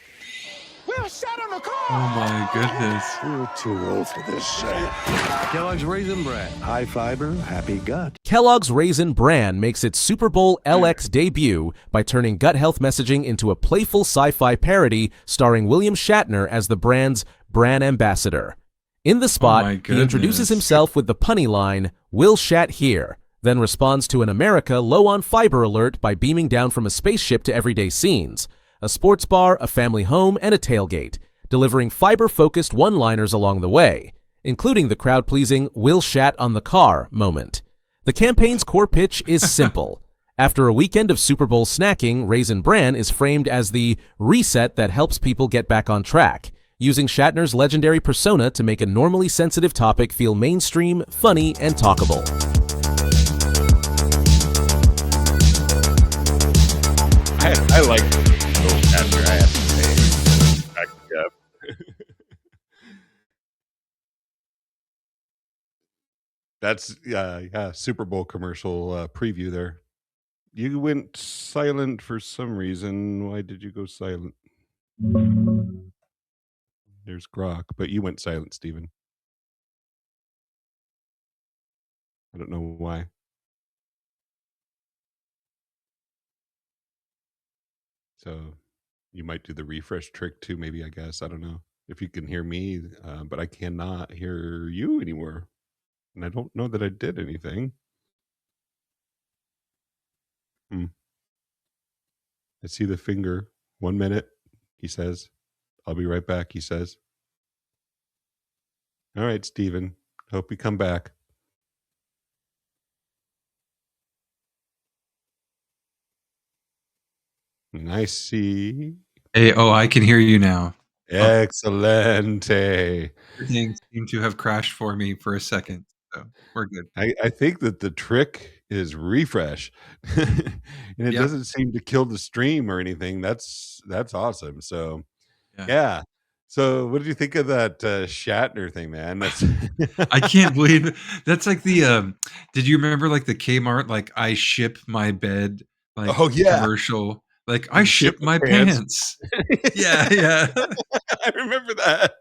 Will Shadd on the call! Oh my goodness. You're too old for this shit. Kellogg's Raisin Bran. High fiber, happy gut. Kellogg's Raisin Bran makes its Super Bowl LX debut by turning gut health messaging into a playful sci-fi parody starring William Shatner as the brand's brand ambassador. In the spot, he introduces himself with the punny line, "Will Shat here," then responds to an America low on fiber alert by beaming down from a spaceship to everyday scenes, a sports bar, a family home, and a tailgate, delivering fiber-focused one-liners along the way, including the crowd-pleasing "Will Shat on the car" moment. The campaign's core pitch is simple. After a weekend of Super Bowl snacking, Raisin Bran is framed as the reset that helps people get back on track, using Shatner's legendary persona to make a normally sensitive topic feel mainstream, funny, and talkable. I like Will Shatner, I have to say. Back me up. That's Super Bowl commercial preview there. You went silent for some reason. Why did you go silent? There's Grok, but you went silent, Steven. I don't know why. So you might do the refresh trick too, maybe, I guess. I don't know if you can hear me, but I cannot hear you anymore. And I don't know that I did anything. I see the finger. 1 minute, he says. I'll be right back, he says. All right, Steven. Hope you come back. I see. Hey, I can hear you now. Excellente. Everything seemed to have crashed for me for a second, so we're good. I think that the trick is refresh, and it doesn't seem to kill the stream or anything. That's awesome. So, yeah. So, what did you think of that Shatner thing, man? That's I can't believe it. That's like the. Did you remember like the Kmart like I ship my bed like commercial? Like I ship my pants. Yeah. I remember that.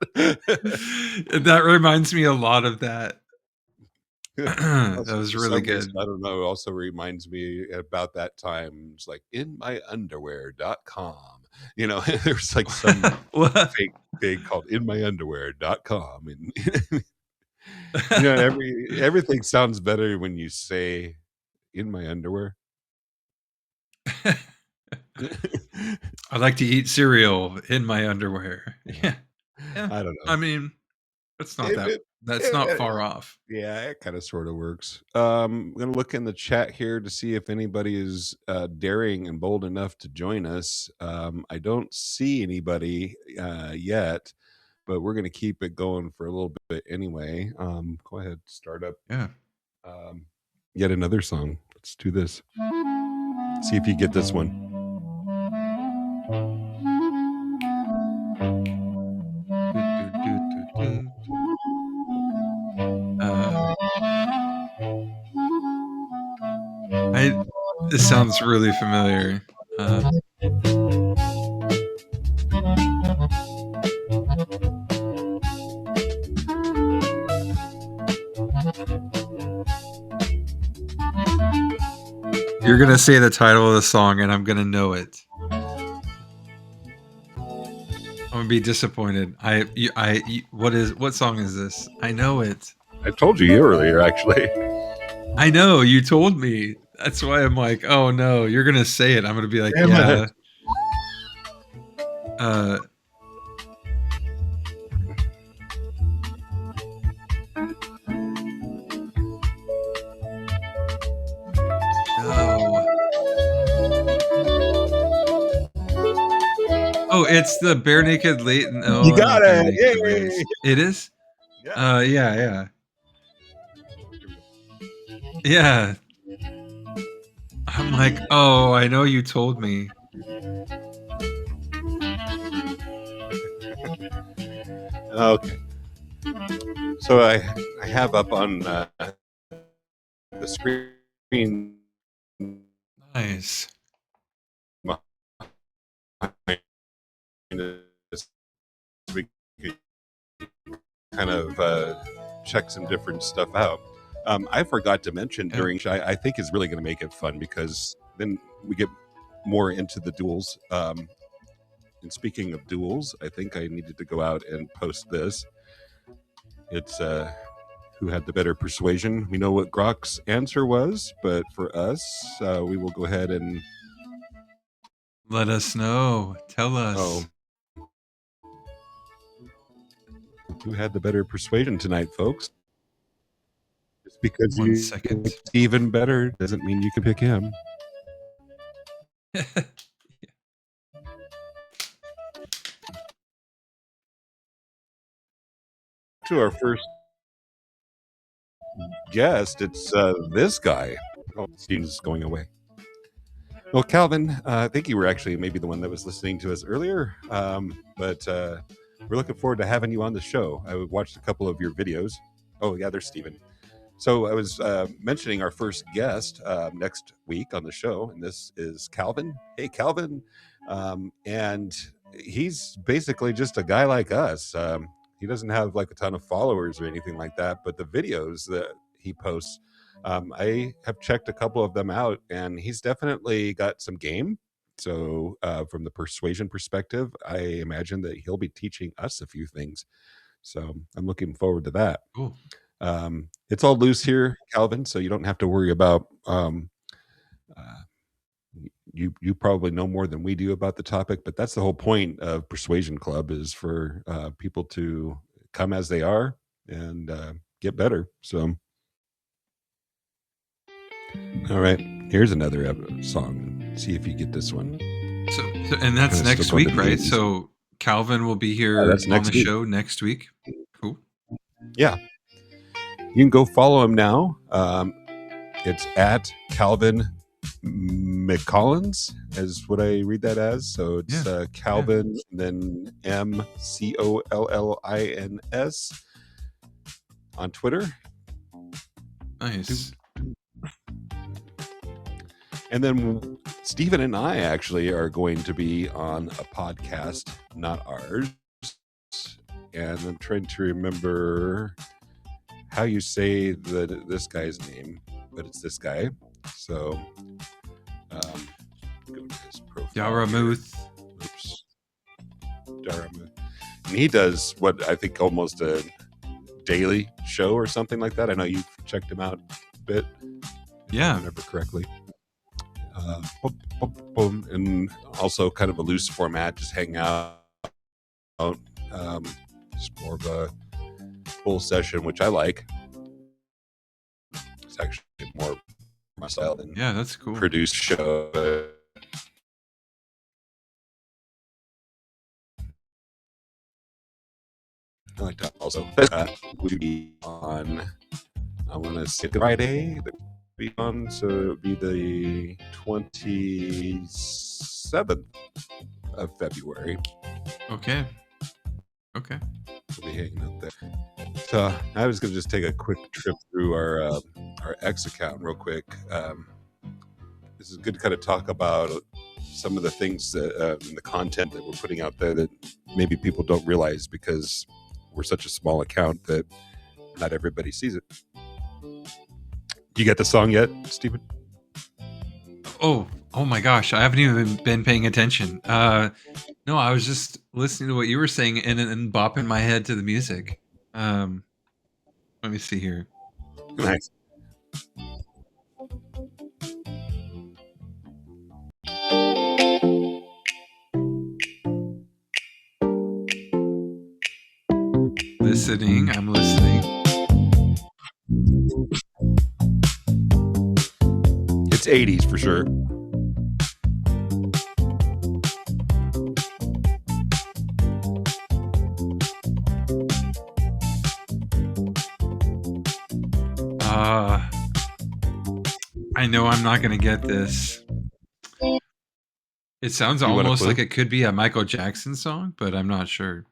That reminds me a lot of that. That was really good. Reason, I don't know. It also reminds me about that time. It's like inmyunderwear.com. You know, there's like some fake thing called inmyunderwear.com. And you know, everything sounds better when you say in my underwear. I like to eat cereal in my underwear. Yeah. I don't know. I mean, that's not that's not far off. Yeah, it kind of sort of works. I'm going to look in the chat here to see if anybody is daring and bold enough to join us. I don't see anybody yet, but we're going to keep it going for a little bit anyway. Go ahead, start up. Yeah. Yet another song. Let's do this. See if you get this one. This sounds really familiar. You're gonna say the title of the song, and I'm gonna know it. I'm gonna be disappointed. What song is this? I know it. I told you earlier, actually. I know, you told me. That's why I'm like, oh no, you're gonna say it. I'm gonna be like, yeah. No. Oh, it's the Bare Naked Late. No, you got it. Yay. It is. Yeah. Yeah. I'm like, oh, I know you told me. Okay. So I have up on the screen. Nice. We could kind of check some different stuff out. I forgot to mention during, which I think is really going to make it fun, because then we get more into the duels. And speaking of duels, I think I needed to go out and post this. It's who had the better persuasion. We know what Grok's answer was, but for us, we will go ahead and let us know. Tell us. Oh. Who had the better persuasion tonight, folks? Just because One you second. picked even better doesn't mean you can pick him. To our first guest, it's this guy. Oh, Steve's going away. Well, Calvin, I think you were actually maybe the one that was listening to us earlier, but we're looking forward to having you on the show. I watched a couple of your videos. Oh, yeah, there's Steven. So I was mentioning our first guest next week on the show, and this is Calvin. Hey, Calvin. And he's basically just a guy like us. He doesn't have like a ton of followers or anything like that, but the videos that he posts, I have checked a couple of them out, and he's definitely got some game. So from the persuasion perspective, I imagine that he'll be teaching us a few things. So I'm looking forward to that. Cool. It's all loose here, Calvin, so you don't have to worry about you probably know more than we do about the topic, but that's the whole point of Persuasion Club, is for people to come as they are and get better. So all right, here's another song. See if you get this one. So and that's next week, right? So Calvin will be here on the show next week. Cool. Yeah. You can go follow him now. It's at Calvin McCollins, is what I read that as. So it's Calvin, and then MCOLLINS on Twitter. Nice. And then Stephen and I actually are going to be on a podcast, not ours. And I'm trying to remember how you say this guy's name, but it's this guy. So, go to his profile. Yaramuth. Oops. Yaramuth. And he does what I think almost a daily show or something like that. I know you've checked him out a bit. Yeah. If I remember correctly. And also kind of a loose format, just hang out. It's more of a full session, which I like. It's actually more my style than that's cool. Produced show. I like that also. Would be on, I want to say Friday. Be on, so it would be the 27th of February. Okay. We'll be hanging out there. So I was going to just take a quick trip through our X account real quick. This is good to kind of talk about some of the things that in the content that we're putting out there that maybe people don't realize, because we're such a small account that not everybody sees it. You get the song yet, Stephen? Oh my gosh, I haven't even been paying attention. No, I was just listening to what you were saying and bopping my head to the music. Let me see here. Nice. Listening, I'm listening. It's 80s for sure. I know I'm not going to get this. It sounds You want a almost clue? like it could be a Michael Jackson song, but I'm not sure.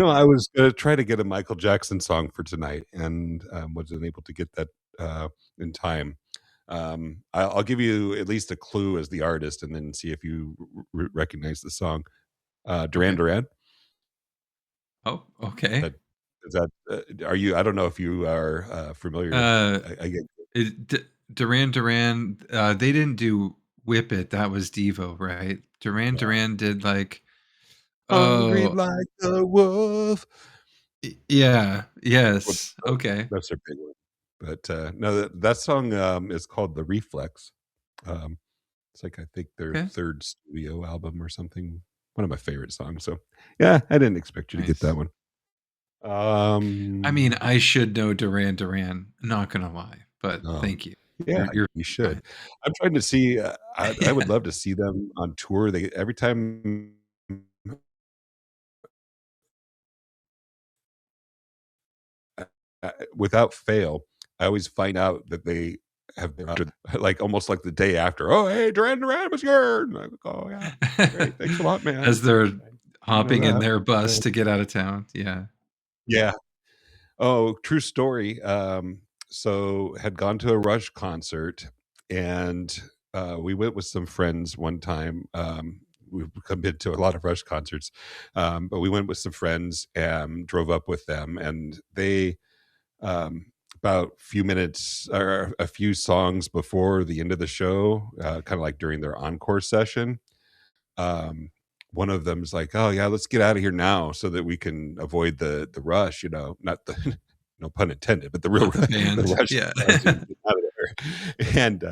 I was going to try to get a Michael Jackson song for tonight and wasn't able to get that in time. I'll give you at least a clue as the artist and then see if you recognize the song. Duran Duran. Oh, okay. Is that are you? I don't know if you are familiar. I get Duran Duran, they didn't do Whip It. That was Devo, right? Duran Duran did like Hungry like a wolf. Yeah. Yes. Okay. That's their big one. But no, that song is called The Reflex. It's like I think their third studio album or something. One of my favorite songs. So yeah, I didn't expect you to get that one. I mean, I should know Duran Duran. Not gonna lie, but thank you. Yeah, you should. I'm trying to see. I would love to see them on tour. Every time. Without fail, I always find out that they have been like almost like the day after. Oh, hey, Duran Duran was here. And I'm like, oh yeah, great, thanks a lot, man. As they're hopping in their bus to get out of town. Yeah. Yeah. Oh, true story. So had gone to a Rush concert, and we went with some friends one time. We've been to a lot of Rush concerts, but we went with some friends and drove up with them, and they. About a few minutes or a few songs before the end of the show, kind of like during their encore session, one of them's like, "Oh yeah, let's get out of here now so that we can avoid the rush." Not the no pun intended, but the real the rush. Yeah. Out of there. And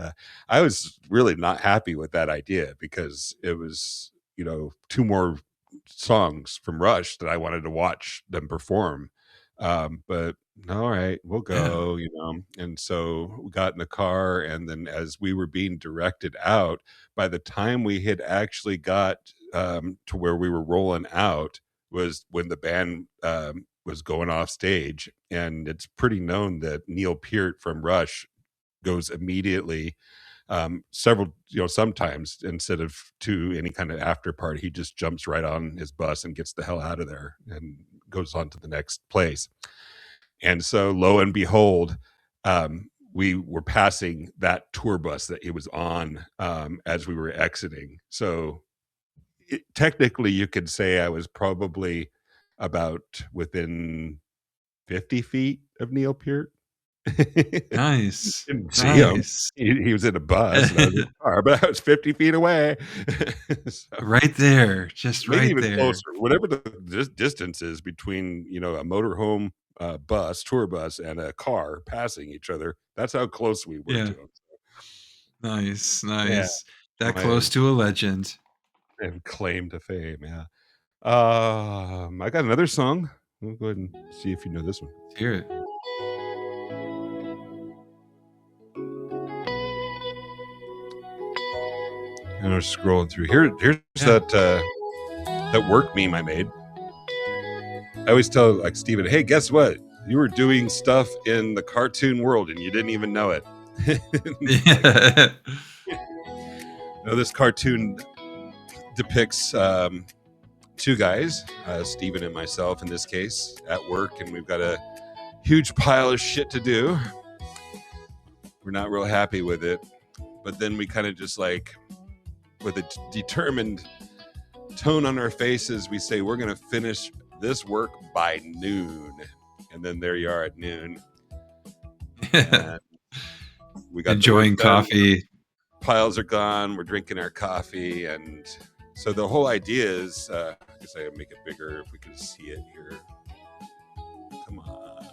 I was really not happy with that idea because it was two more songs from Rush that I wanted to watch them perform. But all right, we'll go, and so we got in the car, and then as we were being directed out, by the time we had actually got to where we were rolling out was when the band was going off stage. And it's pretty known that Neil Peart from Rush goes immediately several, sometimes instead of to any kind of after party, he just jumps right on his bus and gets the hell out of there and goes on to the next place. And so lo and behold, we were passing that tour bus that it was on as we were exiting. So technically you could say I was probably about within 50 feet of Neil Peart. Nice. Didn't see him. He was in a bus and I was in a car, but I was 50 feet away. So, right there. Just right even there. Closer. Whatever the distance is between, a motorhome bus, tour bus, and a car passing each other. That's how close we were to him. Nice. Yeah. That close to a legend. And claim to fame, yeah. I got another song. We'll go ahead and see if you know this one. Let's hear it. And I'm scrolling through. Here's that work meme I made. I always tell like Steven, hey, guess what? You were doing stuff in the cartoon world and you didn't even know it. This cartoon depicts two guys, Steven and myself in this case, at work, and we've got a huge pile of shit to do. We're not real happy with it, but then we kind of just like, with a determined tone on our faces, we say we're going to finish this work by noon. And then there you are at noon. And we got enjoying coffee. Piles are gone. We're drinking our coffee. And so the whole idea is, I guess I can make it bigger if we can see it here. Come on,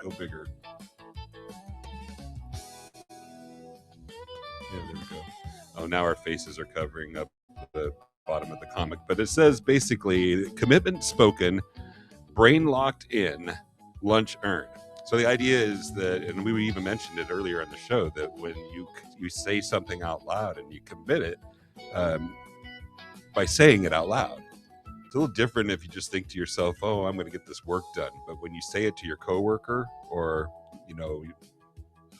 go bigger. Yeah, there we go. Oh, now our faces are covering up the bottom of the comic. But it says basically, commitment spoken, brain locked in, lunch earned. So the idea is that, and we even mentioned it earlier in the show, that when you say something out loud and you commit it by saying it out loud. It's a little different if you just think to yourself, oh, I'm going to get this work done. But when you say it to your coworker or,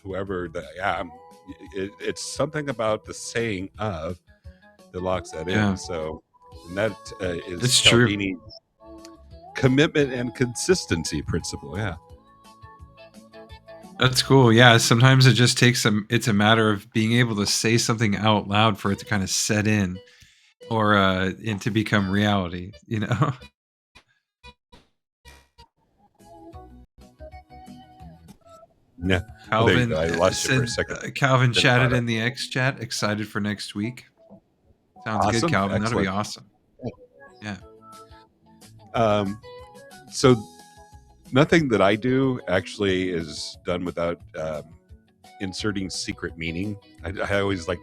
whoever that, it's something about the saying of that locks that Yeah. in. So and that is It's true. Cialdini's commitment and consistency principle. Yeah. That's cool. Yeah, sometimes it just takes it's a matter of being able to say something out loud for it to kind of set in or and to become reality, you know. Yeah. Calvin I lost you for a said, second. Calvin Then chatted brought in the X chat, excited for next week. Sounds good, Awesome. Calvin. That'll be Excellent. awesome. Yeah. So nothing that I do actually is done without inserting secret meaning. I always like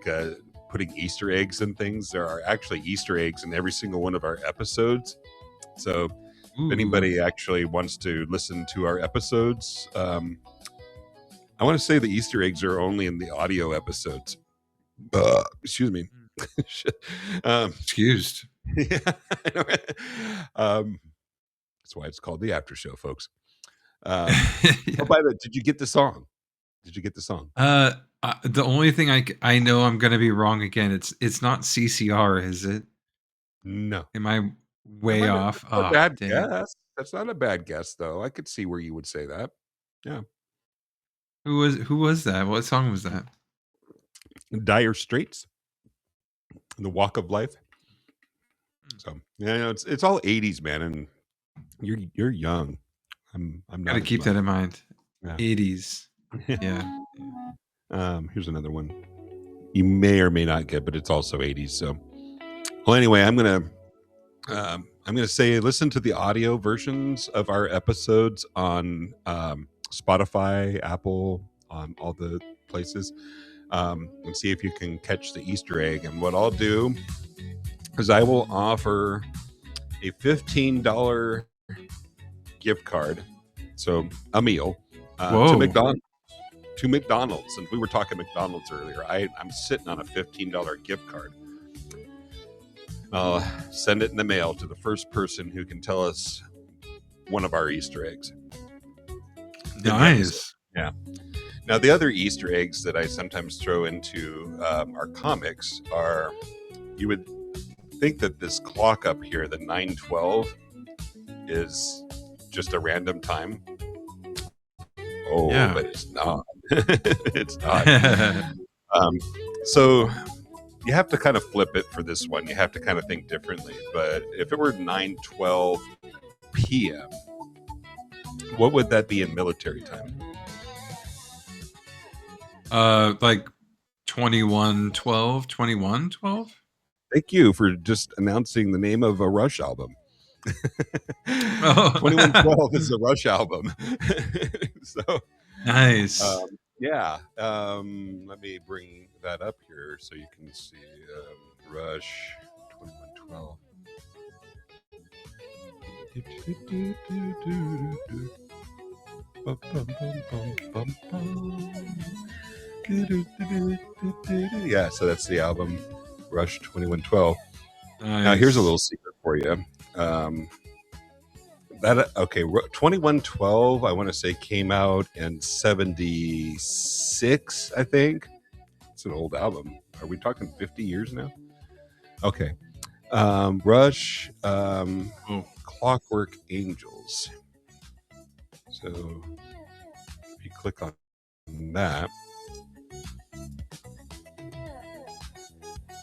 putting Easter eggs and things. There are actually Easter eggs in every single one of our episodes. So if anybody actually wants to listen to our episodes, I want to say the Easter eggs are only in the audio episodes. Excuse me. Excused. Yeah. That's why it's called the Aftershow, folks. Oh, by the way, did you get the song? Did you get the song? The only thing I know I'm going to be wrong again. It's not CCR, is it? No. Am I way off? That's not a bad dang it. guess. That's not a bad guess, though. I could see where you would say that. Yeah. Who was that? What song was that? Dire Straits, The Walk of Life. So yeah, it's all 80s, man, and you're young. I'm not. Gotta keep that in mind. Yeah. 80s. Yeah. Here's another one you may or may not get, but it's also 80s. So, well, anyway, I'm gonna say listen to the audio versions of our episodes on Spotify, Apple, on all the places, and see if you can catch the Easter egg. And what I'll do is I will offer a $15 gift card, so a meal to McDonald's. To McDonald's, and we were talking McDonald's earlier. I'm sitting on a $15 gift card. I'll send it in the mail to the first person who can tell us one of our Easter eggs. Nice. Yeah. Now, the other Easter eggs that I sometimes throw into our comics are, you would think that this clock up here, the 9:12, is just a random time. Oh, Yeah. but it's not. It's not. So you have to kind of flip it for this one. You have to kind of think differently. But if it were 9:12 p.m., what would that be in military time? Like 2112. Thank you for just announcing the name of a Rush album. Oh. 2112 is a Rush album. So Nice. yeah. Let me bring that up here so you can see Rush 2112. Yeah, so that's the album Rush 2112. Now here's a little secret for you. That 2112, I want to say, came out in 76, I think. It's an old album. Are we talking 50 years now? Okay. Rush, Clockwork Angels. So if you click on that.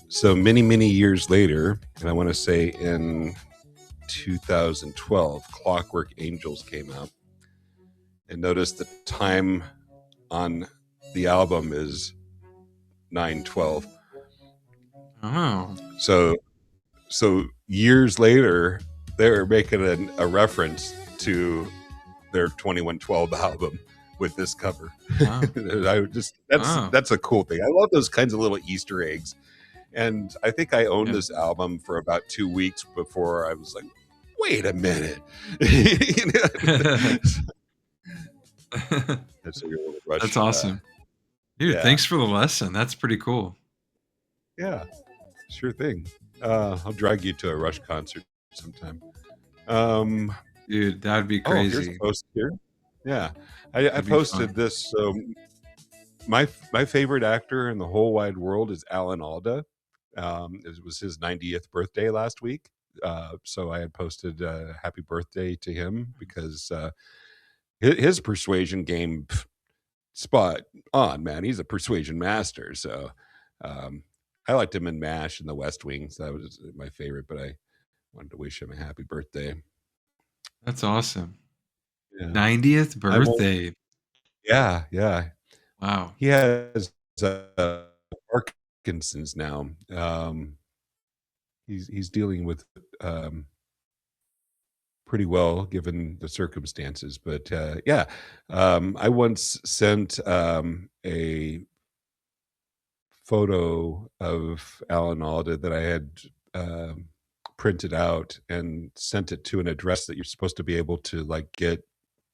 So many years later, and I want to say in 2012, Clockwork Angels came out. And notice the time on the album is 9:12. Oh. So years later, they're making a reference to their 2112 album with this cover. Wow. That's a cool thing. I love those kinds of little Easter eggs. And I think I owned this album for about 2 weeks before I was like, wait a minute. That's awesome. Dude, yeah. Thanks for the lesson. That's pretty cool. Yeah, sure thing. I'll drag you to a Rush concert sometime. Dude, that would be Here's crazy. a post here. Yeah, I posted this. So my favorite actor in the whole wide world is Alan Alda. It was his 90th birthday last week. So I had posted happy birthday to him because his persuasion game, spot on, man. He's a persuasion master. So I liked him in MASH and The West Wing. So that was my favorite, but I wanted to wish him a happy birthday. That's awesome. Yeah. 90th birthday. Yeah. Wow. He has Parkinson's now. He's dealing with pretty well given the circumstances, but I once sent a photo of Alan Alda that I had printed out and sent it to an address that you're supposed to be able to like get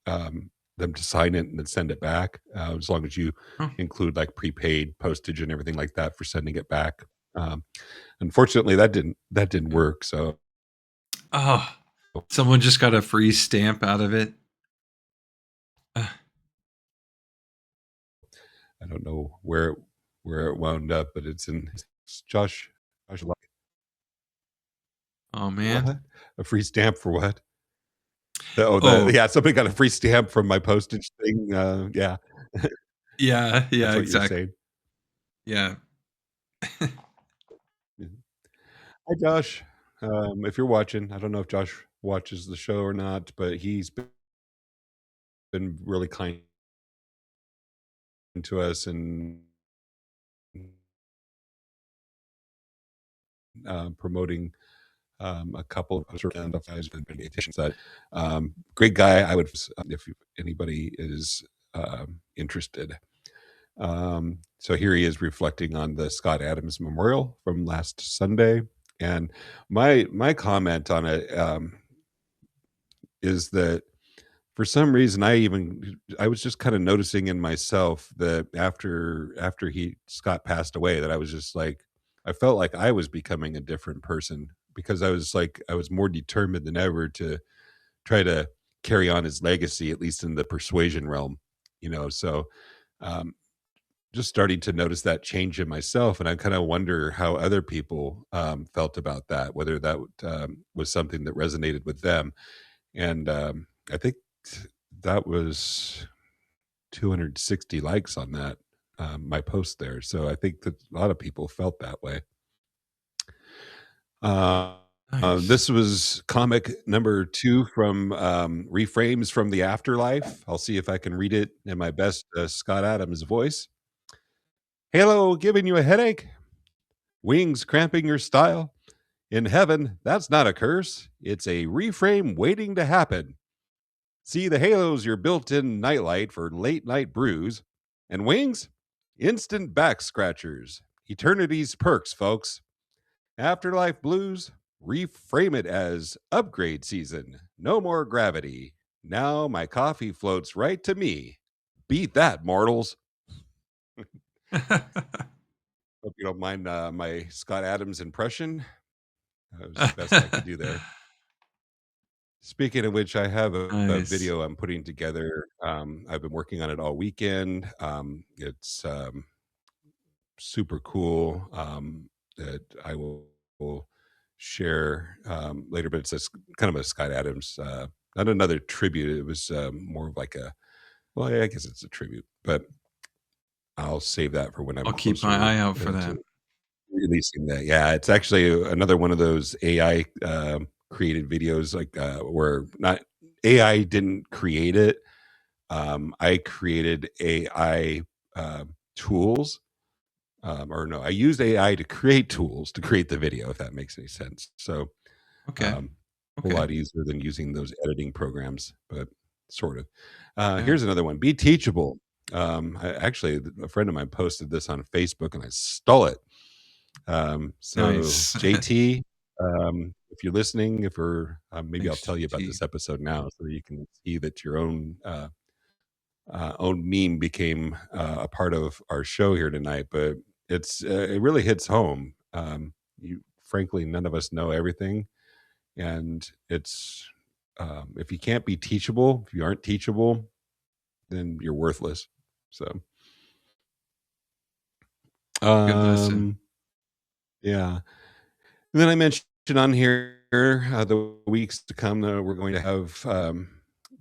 them to sign it and then send it back, as long as you include like prepaid postage and everything like that for sending it back. Unfortunately, that didn't work. So, someone just got a free stamp out of it. I don't know where it wound up, but it's in Josh. Oh man, what? A free stamp for what? Yeah, somebody got a free stamp from my postage thing. Yeah. Yeah, That's what exactly. you're saying. Yeah. Hi, Josh. If you're watching, I don't know if Josh watches the show or not, but he's been really kind to us and promoting a couple of certain meditations that great guy. I would, if anybody is interested. So here he is reflecting on the Scott Adams Memorial from last Sunday, and my comment on it is that for some reason I was just kind of noticing in myself that after Scott passed away, that I was just like, I felt like I was becoming a different person, because I was more determined than ever to try to carry on his legacy, at least in the persuasion realm, so just starting to notice that change in myself. And I kind of wonder how other people felt about that, whether that was something that resonated with them. And I think that was 260 likes on that, my post there. So I think that a lot of people felt that way. Nice. This was comic number 2 from Reframes from the Afterlife. I'll see if I can read it in my best Scott Adams voice. Halo giving you a headache? Wings cramping your style? In heaven, that's not a curse. It's a reframe waiting to happen. See, the Halo's your built-in nightlight for late-night brews. And wings? Instant back scratchers. Eternity's perks, folks. Afterlife blues? Reframe it as upgrade season. No more gravity. Now my coffee floats right to me. Beat that, mortals. Hope you don't mind my Scott Adams impression. That was the best I could do there. Speaking of which, I have a video I'm putting together. I've been working on it all weekend. It's super cool that I will share later, but it's kind of a Scott Adams, not another tribute. It was more of like I guess it's a tribute, but I'll save that for when I'll keep my eye out for that. Releasing that. Yeah, it's actually another one of those AI created videos, like where not AI didn't create it. I created AI tools, or no, I used AI to create tools to create the video, if that makes any sense. So, a lot easier than using those editing programs, but sort of. Here's another one. Be teachable. Actually, a friend of mine posted this on Facebook, and I stole it. So Nice. JT, if you're listening, maybe I'll tell you about this episode now, so that you can see that your own meme became a part of our show here tonight. But it really hits home. Frankly, none of us know everything, and it's if you can't be teachable, if you aren't teachable, then you're worthless. So Good lesson. Yeah. And then I mentioned on here the weeks to come, we're going to have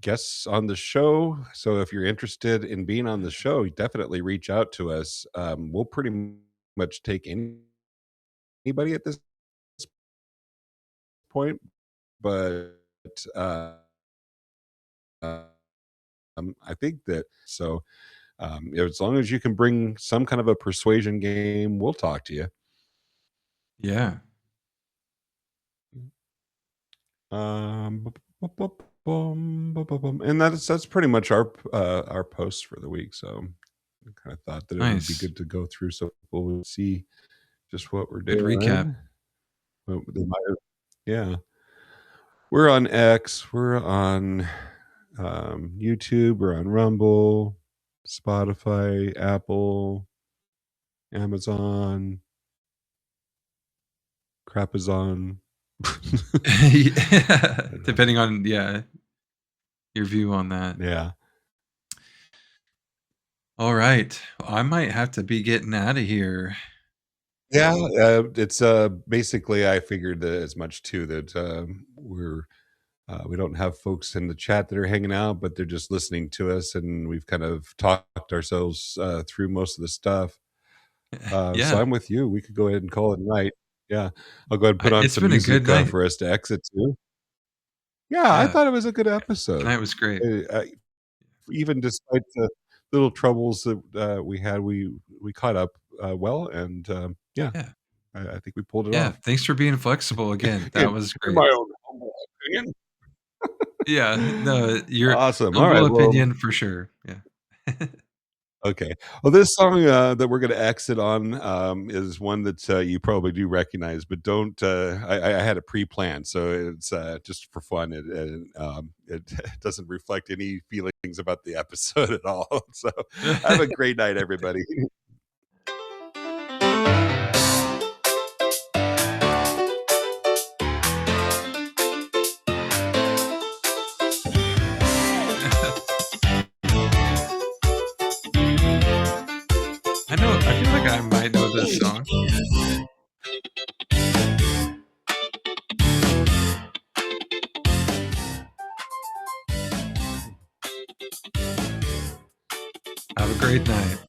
guests on the show. So if you're interested in being on the show, definitely reach out to us. We'll pretty much take anybody at this point, but I think that so. As long as you can bring some kind of a persuasion game, we'll talk to you. Yeah. And that's pretty much our post for the week. So I kind of thought that it would be good to go through so people would see just what we're Good doing. recap. Yeah. We're on X, we're on YouTube, we're on Rumble, Spotify, Apple, Amazon, Crapazon. Yeah, depending on your view on that. Yeah. All right. I might have to be getting out of here. Yeah, it's basically I figured as much too, that we don't have folks in the chat that are hanging out, but they're just listening to us, and we've kind of talked ourselves through most of the stuff. So I'm with you. We could go ahead and call it a night. Yeah, I'll go ahead and put on It's some been a music good night. for us to exit to. Yeah, I thought it was a good episode. Tonight was great. Even despite the little troubles that we had, we caught up well, and I think we pulled it off. Thanks for being flexible again. That was great. In my own humble opinion. Yeah, no, your Awesome. humble All right, opinion for sure. Yeah. Okay. Well, this song that we're going to exit on is one that you probably do recognize, but don't. I had it pre-planned, so it's just for fun. It doesn't reflect any feelings about the episode at all. So have a great night, everybody. I feel like I might know this song. Have a great night.